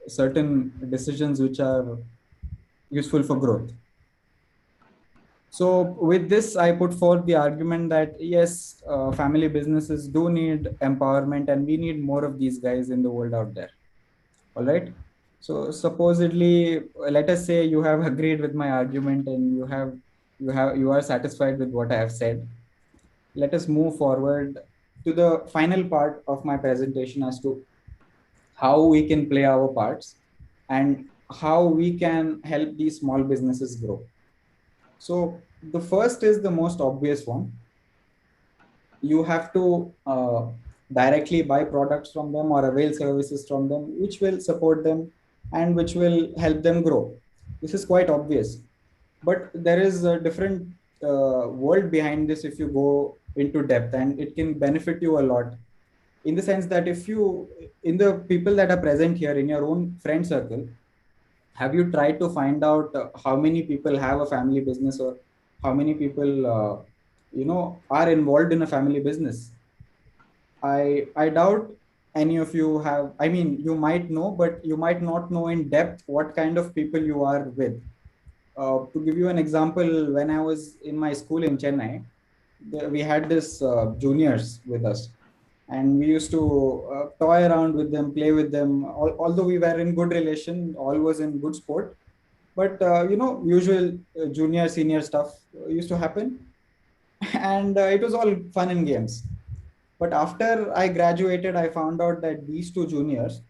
certain decisions which are useful for growth. So with this, I put forth the argument that yes, family businesses do need empowerment, and we need more of these guys in the world out there. All right. So supposedly, let us say you have agreed with my argument and you are satisfied with what I have said. Let us move forward to the final part of my presentation as to how we can play our parts and how we can help these small businesses grow. So the first is the most obvious one. You have to directly buy products from them or avail services from them, which will support them and which will help them grow. This is quite obvious, but there is a different world behind this if you go into depth, and it can benefit you a lot, in the sense that if you, in the people that are present here in your own friend circle, have you tried to find out how many people have a family business, or how many people are involved in a family business? I doubt any of you have. I mean, you might know, but you might not know in depth what kind of people you are with. To give you an example, when I was in my school in Chennai, we had this juniors with us, and we used to toy around with them, play with them. Although we were in good relation, all was in good sport, but usual junior senior stuff used to happen, and it was all fun and games. But after I graduated, I found out that these two juniors,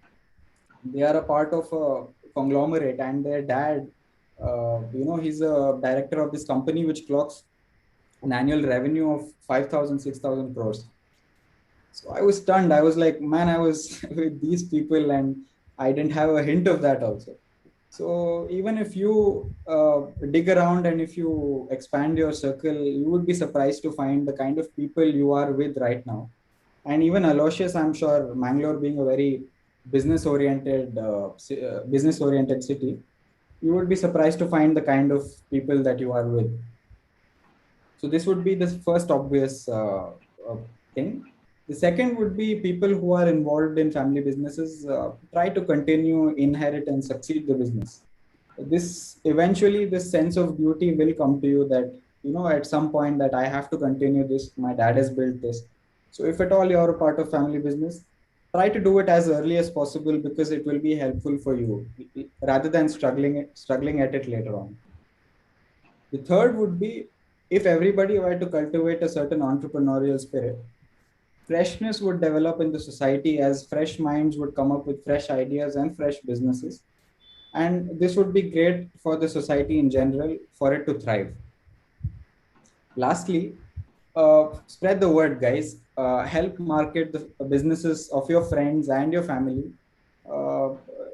they are a part of a conglomerate, and their dad, he's a director of this company which clocks an annual revenue of 5,000, 6,000 crores. So I was stunned. I was like, man, I was with these people and I didn't have a hint of that also. So even if you dig around and if you expand your circle, you would be surprised to find the kind of people you are with right now. And even Aloysius, I'm sure, Mangalore being a very business-oriented city, you would be surprised to find the kind of people that you are with. So this would be the first obvious thing. The second would be people who are involved in family businesses try to continue, inherit, and succeed the business. This eventually, this sense of duty will come to you that, you know, at some point that I have to continue this. My dad has built this. So if at all you're a part of family business, try to do it as early as possible because it will be helpful for you rather than struggling at it later on. The third would be, if everybody were to cultivate a certain entrepreneurial spirit, freshness would develop in the society as fresh minds would come up with fresh ideas and fresh businesses. And this would be great for the society in general for it to thrive. Lastly, spread the word, guys. Help market the businesses of your friends and your family.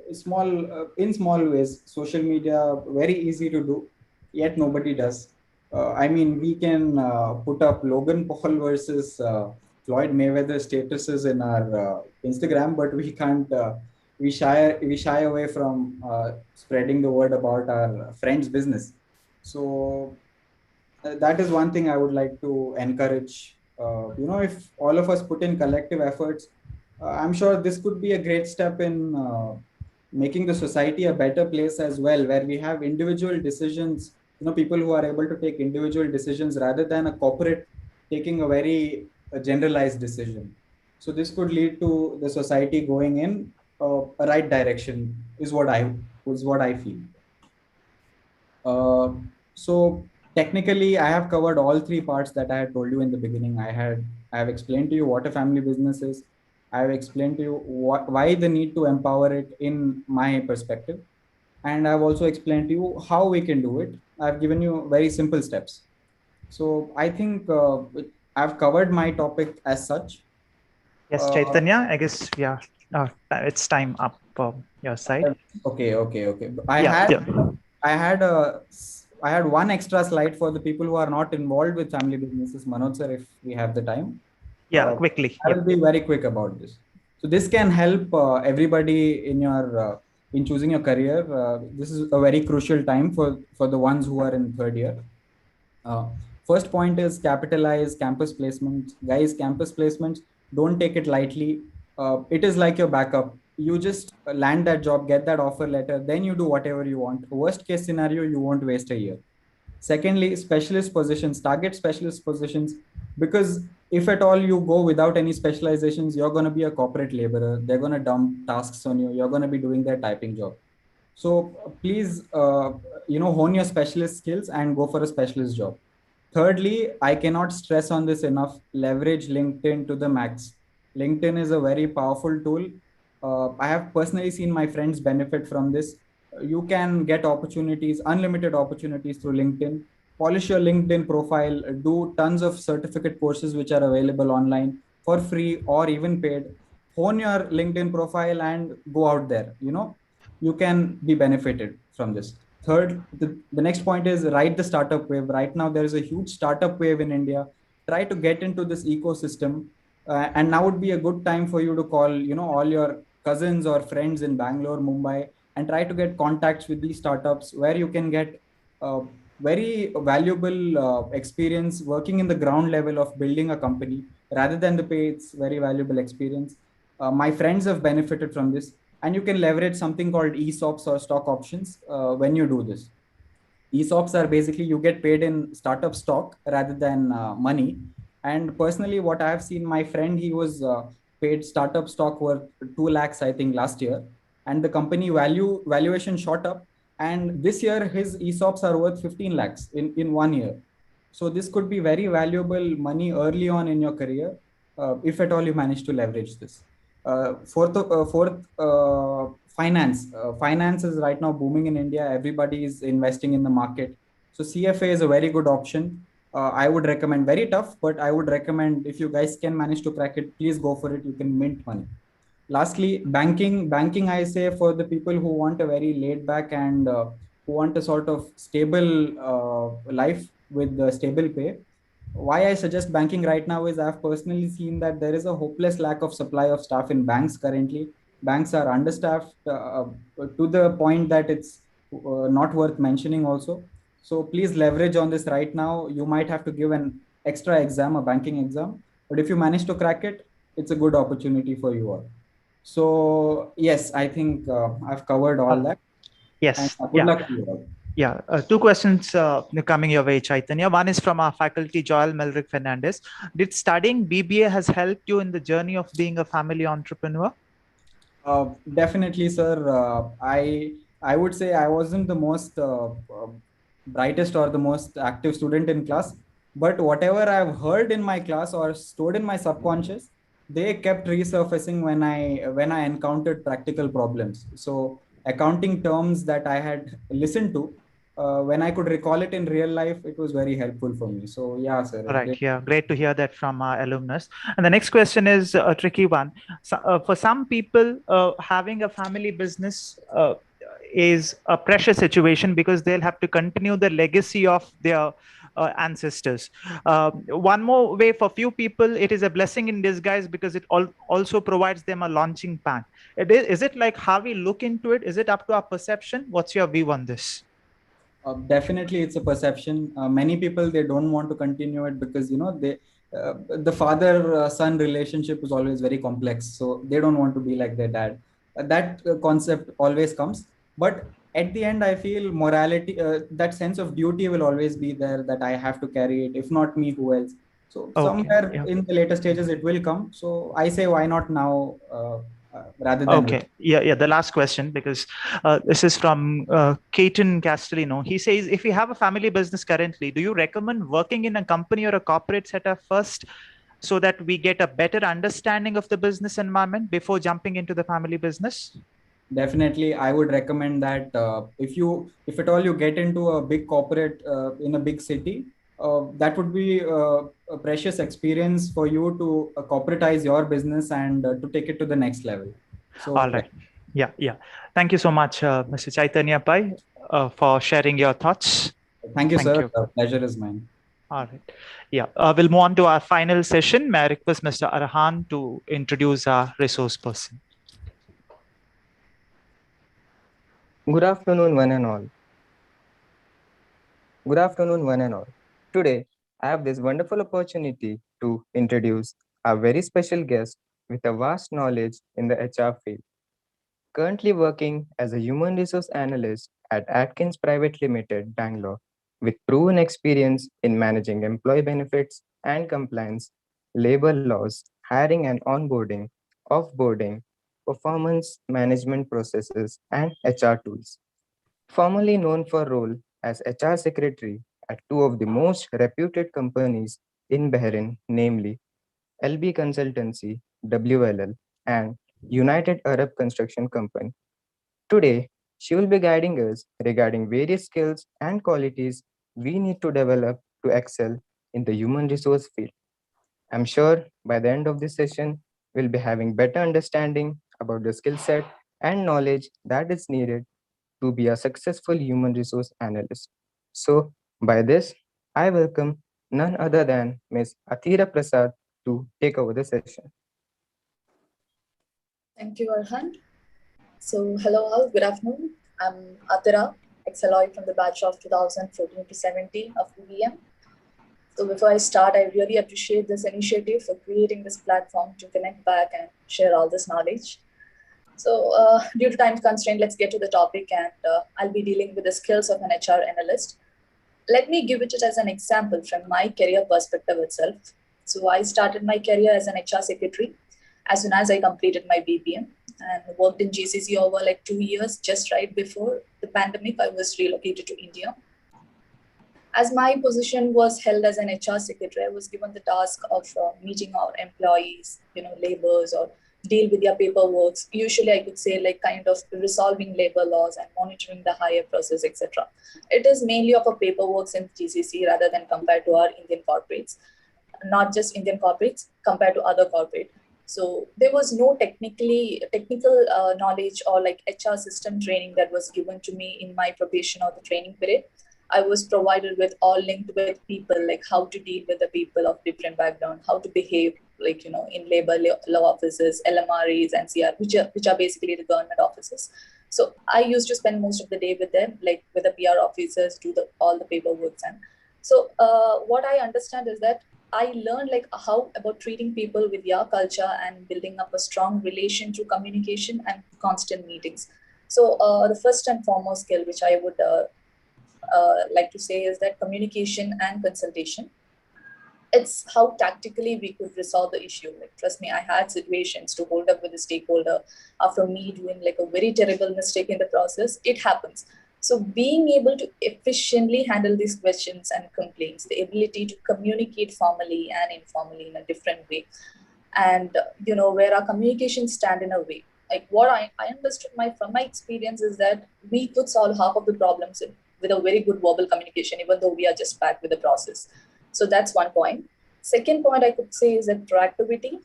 In small ways. Social media, very easy to do, yet nobody does. I mean, we can put up Logan Paul versus Floyd Mayweather statuses in our Instagram, but we can't. We shy away from spreading the word about our friend's business. So that is one thing I would like to encourage. If all of us put in collective efforts, I'm sure this could be a great step in making the society a better place as well, where we have individual decisions. People who are able to take individual decisions rather than a corporate taking a very generalized decision. So this could lead to the society going in a right direction. Is what I feel. So technically, I have covered all three parts that I had told you in the beginning. I have explained to you what a family business is. I have explained to you why the need to empower it in my perspective, and I've also explained to you how we can do it. I've given you very simple steps. So I think I've covered my topic as such. Yes, Chaitanya, I guess, yeah, it's time up your side. Okay. I had one extra slide for the people who are not involved with family businesses. Manoj sir, if we have the time. Yeah, quickly. I will be very quick about this. So this can help everybody in choosing your career. This is a very crucial time for the ones who are in third year. First point is capitalize campus placements. Guys, campus placements, don't take it lightly. It is like your backup. You just land that job, get that offer letter, then you do whatever you want. Worst case scenario, you won't waste a year. Secondly, specialist positions, target specialist positions, because if at all you go without any specializations, you're going to be a corporate laborer. They're going to dump tasks on you. You're going to be doing their typing job. So please, hone your specialist skills and go for a specialist job. Thirdly, I cannot stress on this enough. Leverage LinkedIn to the max. LinkedIn is a very powerful tool. I have personally seen my friends benefit from this. You can get opportunities, unlimited opportunities through LinkedIn. Polish your LinkedIn profile, do tons of certificate courses which are available online for free or even paid. Hone your LinkedIn profile and go out there. You can be benefited from this. Third, the next point is ride the startup wave. Right now, there is a huge startup wave in India. Try to get into this ecosystem. And now would be a good time for you to call, all your cousins or friends in Bangalore, Mumbai, and try to get contacts with these startups where you can get very valuable experience working in the ground level of building a company rather than the pay. It's very valuable experience. My friends have benefited from this, and you can leverage something called ESOPs or stock options when you do this. ESOPs are basically you get paid in startup stock rather than money. And personally, what I have seen, my friend, he was paid startup stock worth 2 lakhs, I think, last year. And the company valuation shot up. And this year, his ESOPs are worth 15 lakhs in 1 year. So this could be very valuable money early on in your career, if at all you manage to leverage this. Fourth, finance. Finance is right now booming in India. Everybody is investing in the market. So CFA is a very good option. I would recommend, very tough, but I would recommend if you guys can manage to crack it, please go for it. You can mint money. Lastly, banking, I say for the people who want a very laid back and who want a sort of stable life with stable pay. Why I suggest banking right now is I've personally seen that there is a hopeless lack of supply of staff in banks currently. Banks are understaffed to the point that it's not worth mentioning also. So please leverage on this right now. You might have to give an extra exam, a banking exam, but if you manage to crack it, it's a good opportunity for you all. So yes, I think I've covered all that. Yes. And good luck to you all. Yeah, two questions coming your way, Chaitanya. One is from our faculty, Joel Melrick Fernandez. Did studying BBA has helped you in the journey of being a family entrepreneur? Definitely, sir. I would say I wasn't the most brightest or the most active student in class, but whatever I've heard in my class or stored in my subconscious, they kept resurfacing when I encountered practical problems. So accounting terms that I had listened to, when I could recall it in real life, it was very helpful for me. So yeah, sir. Right. Yeah. Great to hear that from our alumnus. And the next question is a tricky one. So, for some people, having a family business is a precious situation because they'll have to continue the legacy of their ancestors. One more way, for few people, it is a blessing in disguise because it also provides them a launching pad. Is it like how we look into it? Is it up to our perception? What's your view on this? Definitely, it's a perception. Many people, they don't want to continue it because the father-son relationship is always very complex, so they don't want to be like their dad. That concept always comes, but at the end, I feel morality, that sense of duty will always be there, that I have to carry it. If not me, who else? So somewhere in the later stages, it will come. So I say, why not now? Rather than yeah, the last question, because this is from Caton Castellino. He says, if you have a family business currently, do you recommend working in a company or a corporate setup first so that we get a better understanding of the business environment before jumping into the family business? Definitely, I would recommend that if at all you get into a big corporate in a big city, that would be a precious experience for you to corporatize your business and to take it to the next level. So, all right. Yeah. Thank you so much, Mr. Chaitanya Pai, for sharing your thoughts. Thank you, sir. The pleasure is mine. All right. Yeah. We'll move on to our final session. May I request Mr. Arhan to introduce our resource person. Good afternoon, one and all. Good afternoon, one and all. Today, I have this wonderful opportunity to introduce a very special guest with a vast knowledge in the HR field. Currently working as a human resource analyst at Atkins Private Limited, Bangalore, with proven experience in managing employee benefits and compliance, labor laws, hiring and onboarding, offboarding, performance management processes, and HR tools. Formerly known for role as HR secretary at two of the most reputed companies in Bahrain, namely LB Consultancy, WLL, and United Arab Construction Company. Today, she will be guiding us regarding various skills and qualities we need to develop to excel in the human resource field. I'm sure by the end of this session, we'll be having better understanding about the skill set and knowledge that is needed to be a successful human resource analyst. So, by this, I welcome none other than Ms. Athira Prasad to take over the session. Thank you, Arhan. So, hello all, good afternoon. I'm Athira, ex-alloy from the batch of 2014 to 17 of UVM. So before I start, I really appreciate this initiative for creating this platform to connect back and share all this knowledge. So due to time constraint, let's get to the topic, and I'll be dealing with the skills of an HR analyst. Let me give it as an example from my career perspective itself. So I started my career as an HR secretary as soon as I completed my BPM and worked in GCC over like 2 years. Just right before the pandemic, I was relocated to India. As my position was held as an HR secretary, I was given the task of meeting our employees, laborers, or deal with their paperwork. Usually I could say like kind of resolving labor laws and monitoring the hire process, etc. It is mainly of a paperwork in GCC rather than compared to our Indian corporates, not just Indian corporates, compared to other corporate. So there was no technical knowledge or like HR system training that was given to me in my probation or the training period. I was provided with all linked with people, like how to deal with the people of different background, how to behave, like, in labor law offices, LMREs and CR, which are basically the government offices. So I used to spend most of the day with them, like with the PR officers, do all the paperwork. And so what I understand is that I learned like how about treating people with your culture and building up a strong relation through communication and constant meetings. So the first and foremost skill which I would like to say is that communication and consultation. It's how tactically we could resolve the issue. Like, trust me, I had situations to hold up with a stakeholder after me doing like a very terrible mistake in the process. It happens. So being able to efficiently handle these questions and complaints, the ability to communicate formally and informally in a different way, and where our communications stand in a way. Like what I understood from my experience is that we could solve half of the problems with a very good verbal communication, even though we are just back with the process. So that's one point. Second point I could say is that proactivity,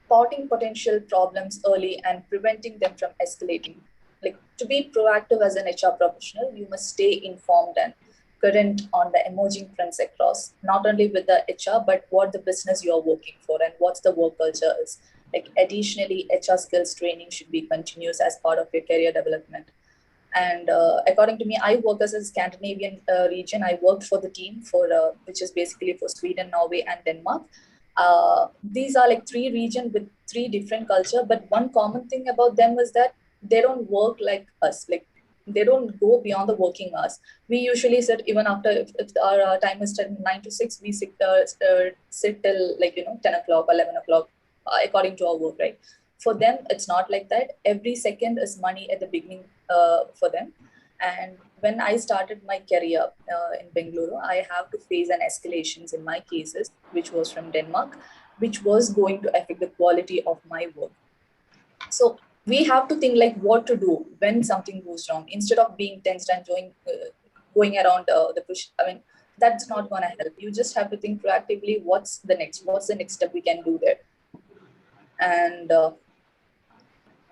spotting potential problems early and preventing them from escalating. Like to be proactive as an HR professional, you must stay informed and current on the emerging trends across, not only with the HR, but what the business you are working for and what's the work culture is. Like additionally, HR skills training should be continuous as part of your career development. And according to me, I work as a Scandinavian region. I worked for the team which is basically for Sweden, Norway, and Denmark. These are like three regions with three different culture, but one common thing about them is that they don't work like us. Like they don't go beyond the working hours. We usually sit even after if our time is 9 to 6, we sit till like 10 o'clock, 11 o'clock, according to our work, right? For them, it's not like that. Every second is money at the beginning for them. And when I started my career in Bengaluru, I have to face an escalations in my cases, which was from Denmark, which was going to affect the quality of my work. So we have to think like what to do when something goes wrong instead of being tensed and going around the push. I mean, that's not going to help. You just have to think proactively. What's the next step we can do there? And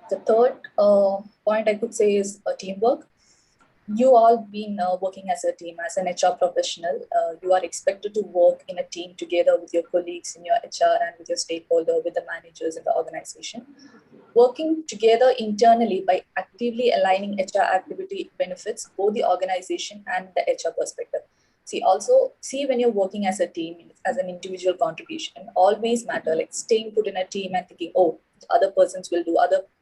the third point I could say is teamwork. You all been working as a team, as an HR professional. You are expected to work in a team together with your colleagues in your HR and with your stakeholder, with the managers in the organization. Working together internally by actively aligning HR activity benefits both the organization and the HR perspective. See when you're working as a team, as an individual contribution, always matter, like staying put in a team and thinking, oh, other persons will do,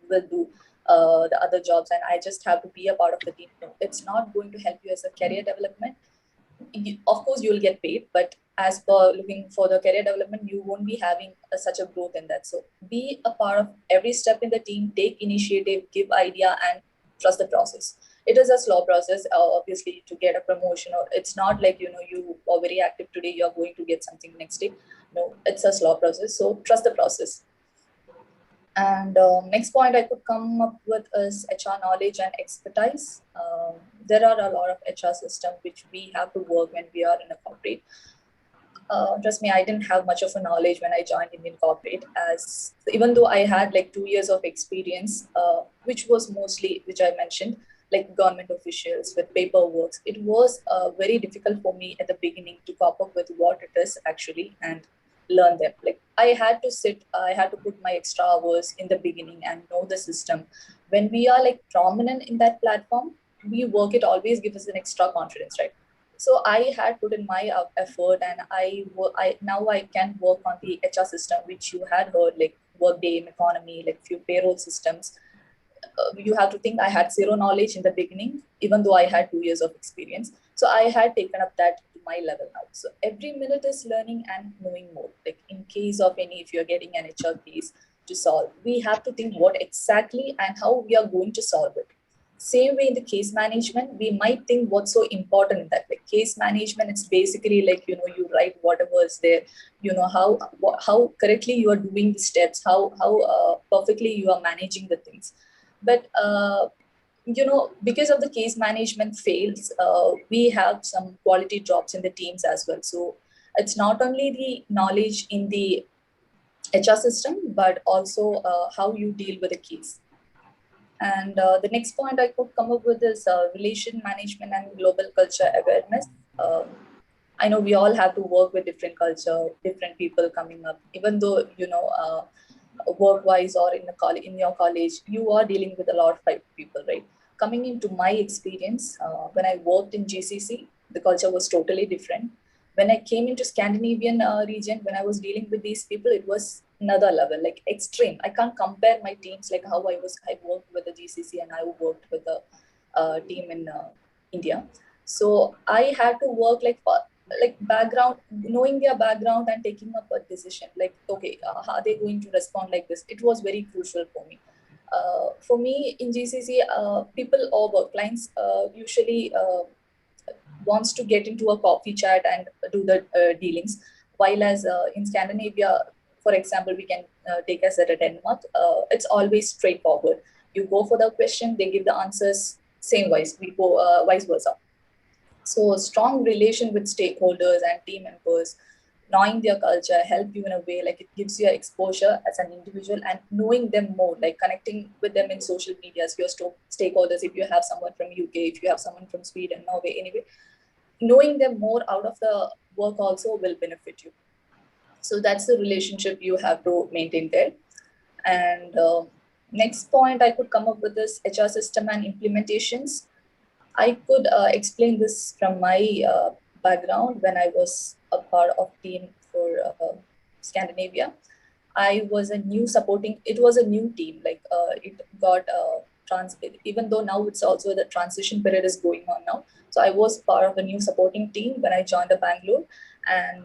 the other jobs, and I just have to be a part of the team. No, it's not going to help you as a career development. Of course, you'll get paid, but as per looking for the career development, you won't be having such a growth in that. So be a part of every step in the team, take initiative, give idea, and trust the process. It is a slow process, obviously, to get a promotion. Or it's not like you are very active today, you're going to get something next day. No, it's a slow process. So trust the process. And next point I could come up with is HR knowledge and expertise. There are a lot of HR systems which we have to work when we are in a corporate. Trust me, I didn't have much of a knowledge when I joined Indian corporate, as even though I had like 2 years of experience, which was mostly, which I mentioned, like government officials with paperwork. It was very difficult for me at the beginning to cope up with what it is actually and learn them. Like I had to put my extra hours in the beginning and know the system. When we are like prominent in that platform, we work, it always gives us an extra confidence, right? So I had put in my effort, and now I can work on the HR system, which you had heard, like Workday, Economy, like few payroll systems. You have to think I had zero knowledge in the beginning, even though I had 2 years of experience. So I had taken up that to my level now. So every minute is learning and knowing more. Like in case of if you're getting an HR case to solve, we have to think what exactly and how we are going to solve it. Same way in the case management, we might think what's so important in that. Like case management, it's basically like, you write whatever is there, how correctly you are doing the steps, how perfectly you are managing the things. But because of the case management fails, we have some quality drops in the teams as well. So it's not only the knowledge in the HR system, but also how you deal with a case. And the next point I could come up with is relation management and global culture awareness. I know we all have to work with different culture, different people coming up, even though, work-wise or in in your college, you are dealing with a lot of people, right? Coming into my experience, when I worked in GCC, the culture was totally different. When I came into Scandinavian region, when I was dealing with these people, it was another level, like extreme. I can't compare my teams, like how I worked with the GCC and I worked with the team in India. So I had to work like background, knowing their background and taking up a decision. Like, okay, are they going to respond like this? It was very crucial for me. For me in GCC, people or work clients usually wants to get into a coffee chat and do the dealings. While as in Scandinavia, for example, we can take as at Denmark, it's always straightforward. You go for the question, they give the answers same wise. We go vice versa. So a strong relation with stakeholders and team members, knowing their culture help you in a way like it gives you exposure as an individual and knowing them more, like connecting with them in social medias, your stakeholders, if you have someone from UK, if you have someone from Sweden, Norway, anyway, knowing them more out of the work also will benefit you. So that's the relationship you have to maintain there. And next point I could come up with is HR system and implementations. I could explain this from my background. When I was a part of team for Scandinavia, I was a new supporting. It was a new team. Like it got even though now it's also the transition period is going on now. So I was part of the new supporting team when I joined the Bangalore, and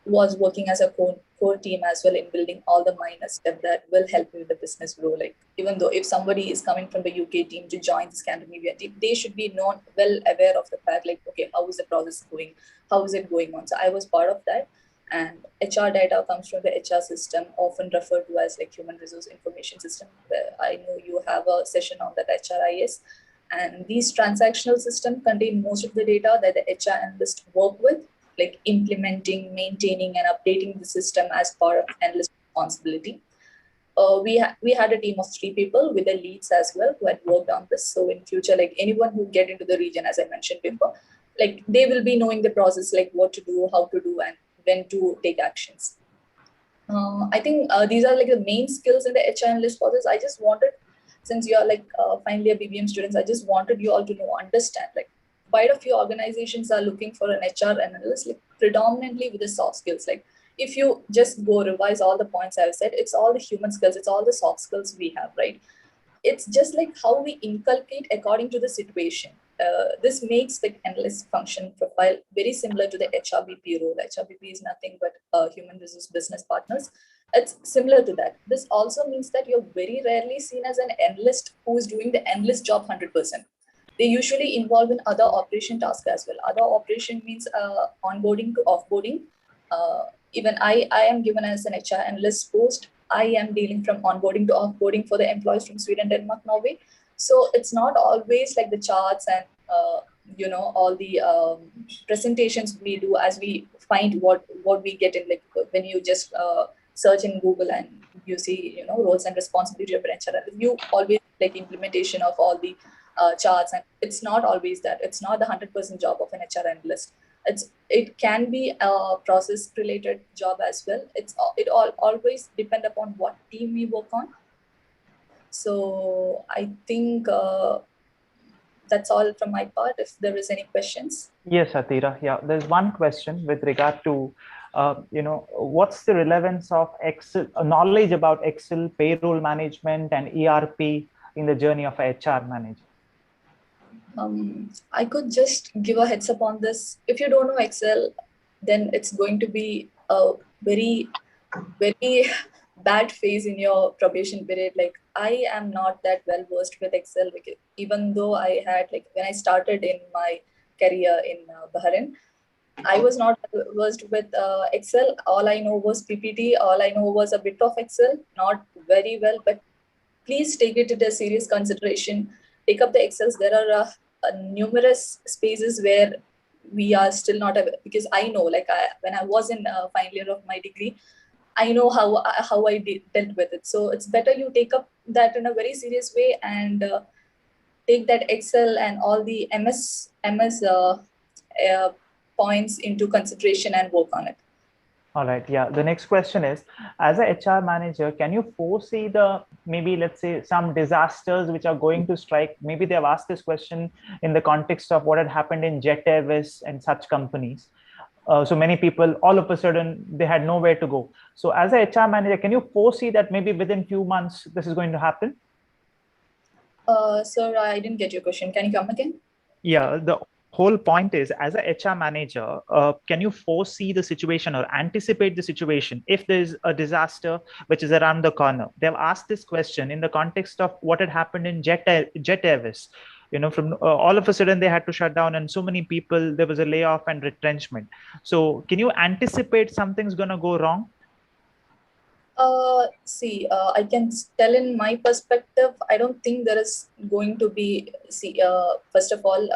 was working as a core team as well in building all the minor steps that will help you with the business grow. Like even though if somebody is coming from the UK team to join the Scandinavia team, they should be well aware of the fact, like, okay, how is the process going? How is it going on? So I was part of that. And HR data comes from the HR system, often referred to as like human resource information system. I know you have a session on that HRIS. And these transactional systems contain most of the data that the HR analyst work with, like implementing, maintaining, and updating the system as part of analyst responsibility. We had a team of 3 people with the leads as well who had worked on this. So in future, like anyone who get into the region, as I mentioned before, like they will be knowing the process, like what to do, how to do, and when to take actions. I think these are like the main skills in the HR analyst process. I just wanted, since you are like finally a BBM students, I just wanted you all to understand, like quite a few organizations are looking for an HR analyst, like predominantly with the soft skills. Like if you just go revise all the points I've said, it's all the human skills, it's all the soft skills we have, right? It's just like how we inculcate according to the situation. This makes the analyst function profile very similar to the HRBP role. HRBP is nothing but human resource business partners. It's similar to that. This also means that you're very rarely seen as an analyst who is doing the analyst job 100%. They usually involve in other operation tasks as well. Other operation means onboarding to offboarding. Even I am given as an HR analyst post. I am dealing from onboarding to offboarding for the employees from Sweden, Denmark, Norway. So it's not always like the charts and all the presentations we do as we find what we get in, like when you just search in Google and you see roles and responsibility of an HR. You always like implementation of all the charts, and it's not always that. It's not the 100% job of an HR analyst. It can be a process related job as well. It always depend upon what team we work on. So I think that's all from my part. If there is any questions. Yes, Atira. Yeah, there's one question with regard to, what's the relevance of Excel, knowledge about Excel, payroll management, and ERP in the journey of a HR manager? I could just give a heads up on this. If you don't know Excel, then it's going to be a very, very bad phase in your probation period. Like I am not that well versed with Excel, even though I had, like when I started in my career in Bahrain, I was not versed with Excel. All I know was PPT. All I know was a bit of Excel, not very well, but please take it into serious consideration. Take up the Excels. There are numerous spaces where we are still not aware, because I know, like when I was in final year of my degree, I know how I dealt with it. So it's better you take up that in a very serious way and take that Excel and all the MS points into consideration and work on it. All right. Yeah. The next question is, as a HR manager, can you foresee maybe let's say some disasters which are going to strike? Maybe they have asked this question in the context of what had happened in Jet Airways and such companies. So many people, all of a sudden, they had nowhere to go. So as a HR manager, can you foresee that maybe within few months, this is going to happen? Sir, I didn't get your question. Can you come again? Yeah, the whole point is, as a HR manager, can you foresee the situation or anticipate the situation if there's a disaster which is around the corner? They've asked this question in the context of what had happened in Jet Airways. From all of a sudden they had to shut down, and so many people, there was a layoff and retrenchment. So can you anticipate something's going to go wrong? I can tell in my perspective, I don't think there is going to be, first of all,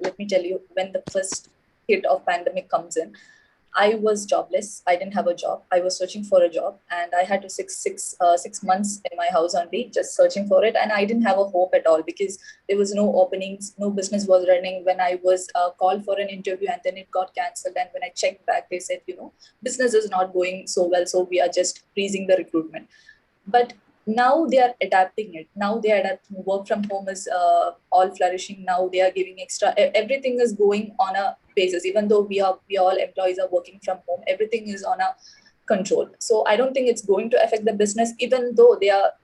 let me tell you, when the first hit of pandemic comes in, I was jobless. I didn't have a job. I was searching for a job, and I had to 6 months in my house only, just searching for it. And I didn't have a hope at all because there was no openings, no business was running. When I was called for an interview, and then it got cancelled. And when I checked back, they said, business is not going so well, so we are just freezing the recruitment. But now they are adapting it. Now they are adapting. Work from home is all flourishing. Now they are giving extra. Everything is going on a basis. Even though we all employees are working from home, everything is on a control. So I don't think it's going to affect the business. Even though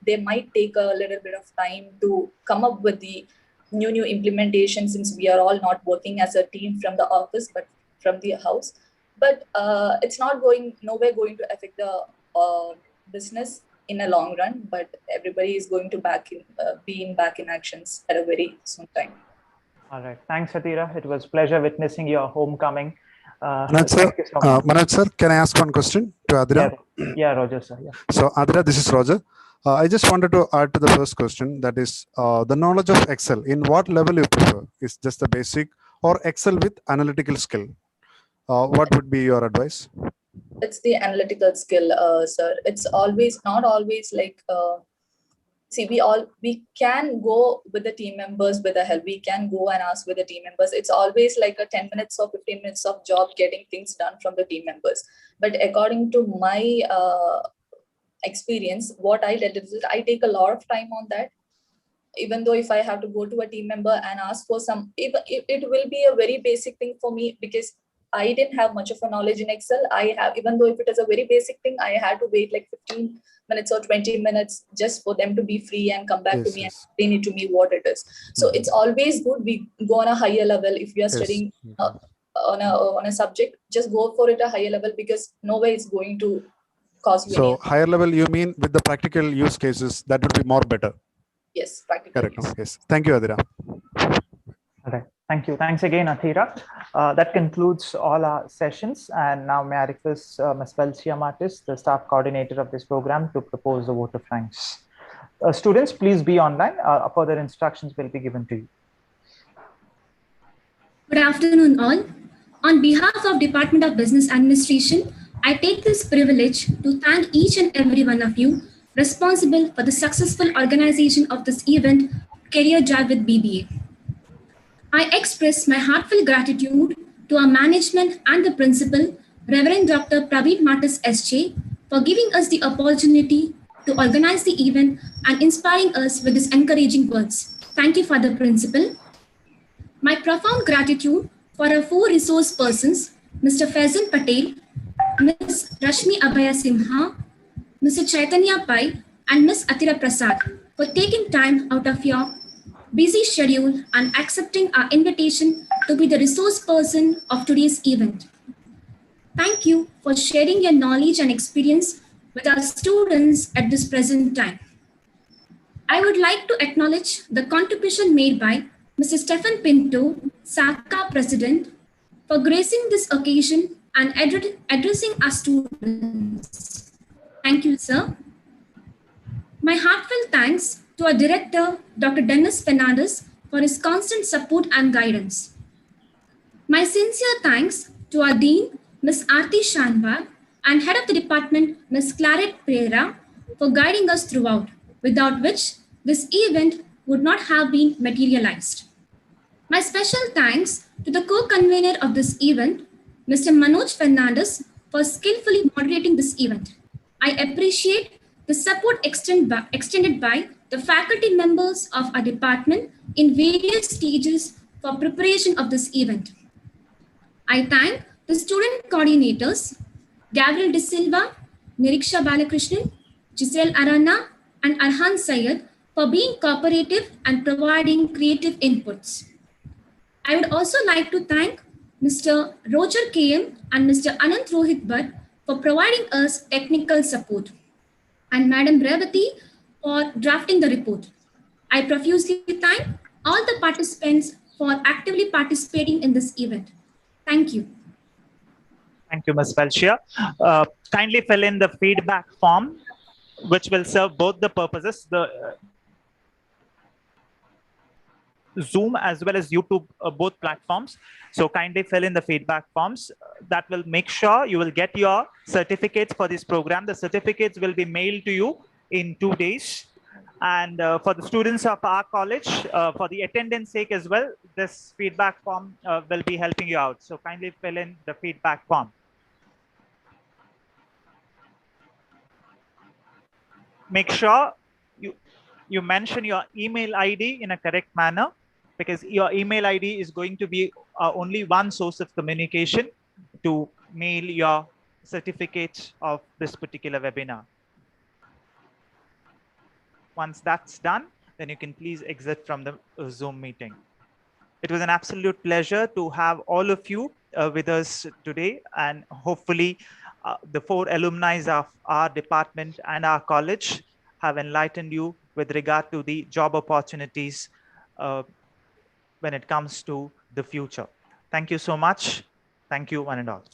they might take a little bit of time to come up with the new implementation, since we are all not working as a team from the office but from the house. But it's nowhere going to affect the business in a long run, but everybody is going to be back in actions at a very soon time. All right. Thanks, Atira. It was a pleasure witnessing your homecoming. Manoj sir, can I ask one question to Adira? Yeah, Roger sir. Yeah. So Adira, this is Roger. I just wanted to add to the first question, that is the knowledge of Excel. In what level you prefer? Is just the basic or Excel with analytical skill? What would be your advice? It's the analytical skill, sir. It's not always like, we can go with the team members with the help. We can go and ask with the team members. It's always like a 10 minutes or 15 minutes of job getting things done from the team members. But according to my experience, what I did is I take a lot of time on that. Even though if I have to go to a team member and ask for it will be a very basic thing for me, because I didn't have much of a knowledge in Excel. Even though if it is a very basic thing, I had to wait like 15 minutes or 20 minutes just for them to be free and come back to me and explain it to me what it is. So it's always good we go on a higher level. If we are studying on a subject, just go for it a higher level, because no way it's going to cause you. So higher level, you mean with the practical use cases, that would be more better? Yes, practical. Correct. Yes. Thank you, Adira. All right. Thank you. Thanks again, Athira. That concludes all our sessions. And now may I request Ms. Belcia Martis, the staff coordinator of this program, to propose the vote of thanks. Students, please be online. Further instructions will be given to you. Good afternoon, all. On behalf of Department of Business Administration, I take this privilege to thank each and every one of you responsible for the successful organization of this event, Career Drive with BBA. I express my heartfelt gratitude to our management and the principal, Reverend Dr. Praveet Martis SJ, for giving us the opportunity to organize the event and inspiring us with his encouraging words. Thank you, Father Principal. My profound gratitude for our 4 resource persons, Mr. Faizan Patel, Ms. Rashmi Abhaya Simha, Mr. Chaitanya Pai, and Ms. Atira Prasad, for taking time out of your busy schedule and accepting our invitation to be the resource person of today's event. Thank you for sharing your knowledge and experience with our students at this present time. I would like to acknowledge the contribution made by Mr. Stephen Pinto, SACAA President, for gracing this occasion and addressing our students. Thank you, sir. My heartfelt thanks to our director, Dr. Dennis Fernandez, for his constant support and guidance. My sincere thanks to our Dean, Ms. Aarti Shanbhag, and Head of the Department, Ms. Claret Pereira, for guiding us throughout, without which this event would not have been materialized. My special thanks to the co-convener of this event, Mr. Manoj Fernandez, for skillfully moderating this event. I appreciate the support extended by the faculty members of our department in various stages for preparation of this event. I thank the student coordinators, Gabriel De Silva, Niriksha Balakrishnan, Giselle Arana, and Arhan Syed for being cooperative and providing creative inputs. I would also like to thank Mr. Roger KM and Mr. Anant Rohit Bhatt for providing us technical support, and Madam Revati for drafting the report. I profusely thank all the participants for actively participating in this event. Thank you. Thank you, Ms. Felshia. Kindly fill in the feedback form, which will serve both the purposes, the Zoom as well as YouTube, both platforms. So kindly fill in the feedback forms. That will make sure you will get your certificates for this program. The certificates will be mailed to you in 2 days. And for the students of our college, for the attendance sake as well, this feedback form will be helping you out. So kindly fill in the feedback form. Make sure you mention your email ID in a correct manner, because your email ID is going to be only one source of communication to mail your certificates of this particular webinar. Once that's done, then you can please exit from the Zoom meeting. It was an absolute pleasure to have all of you with us today, and hopefully the 4 alumni of our department and our college have enlightened you with regard to the job opportunities when it comes to the future. Thank you so much. Thank you, one and all.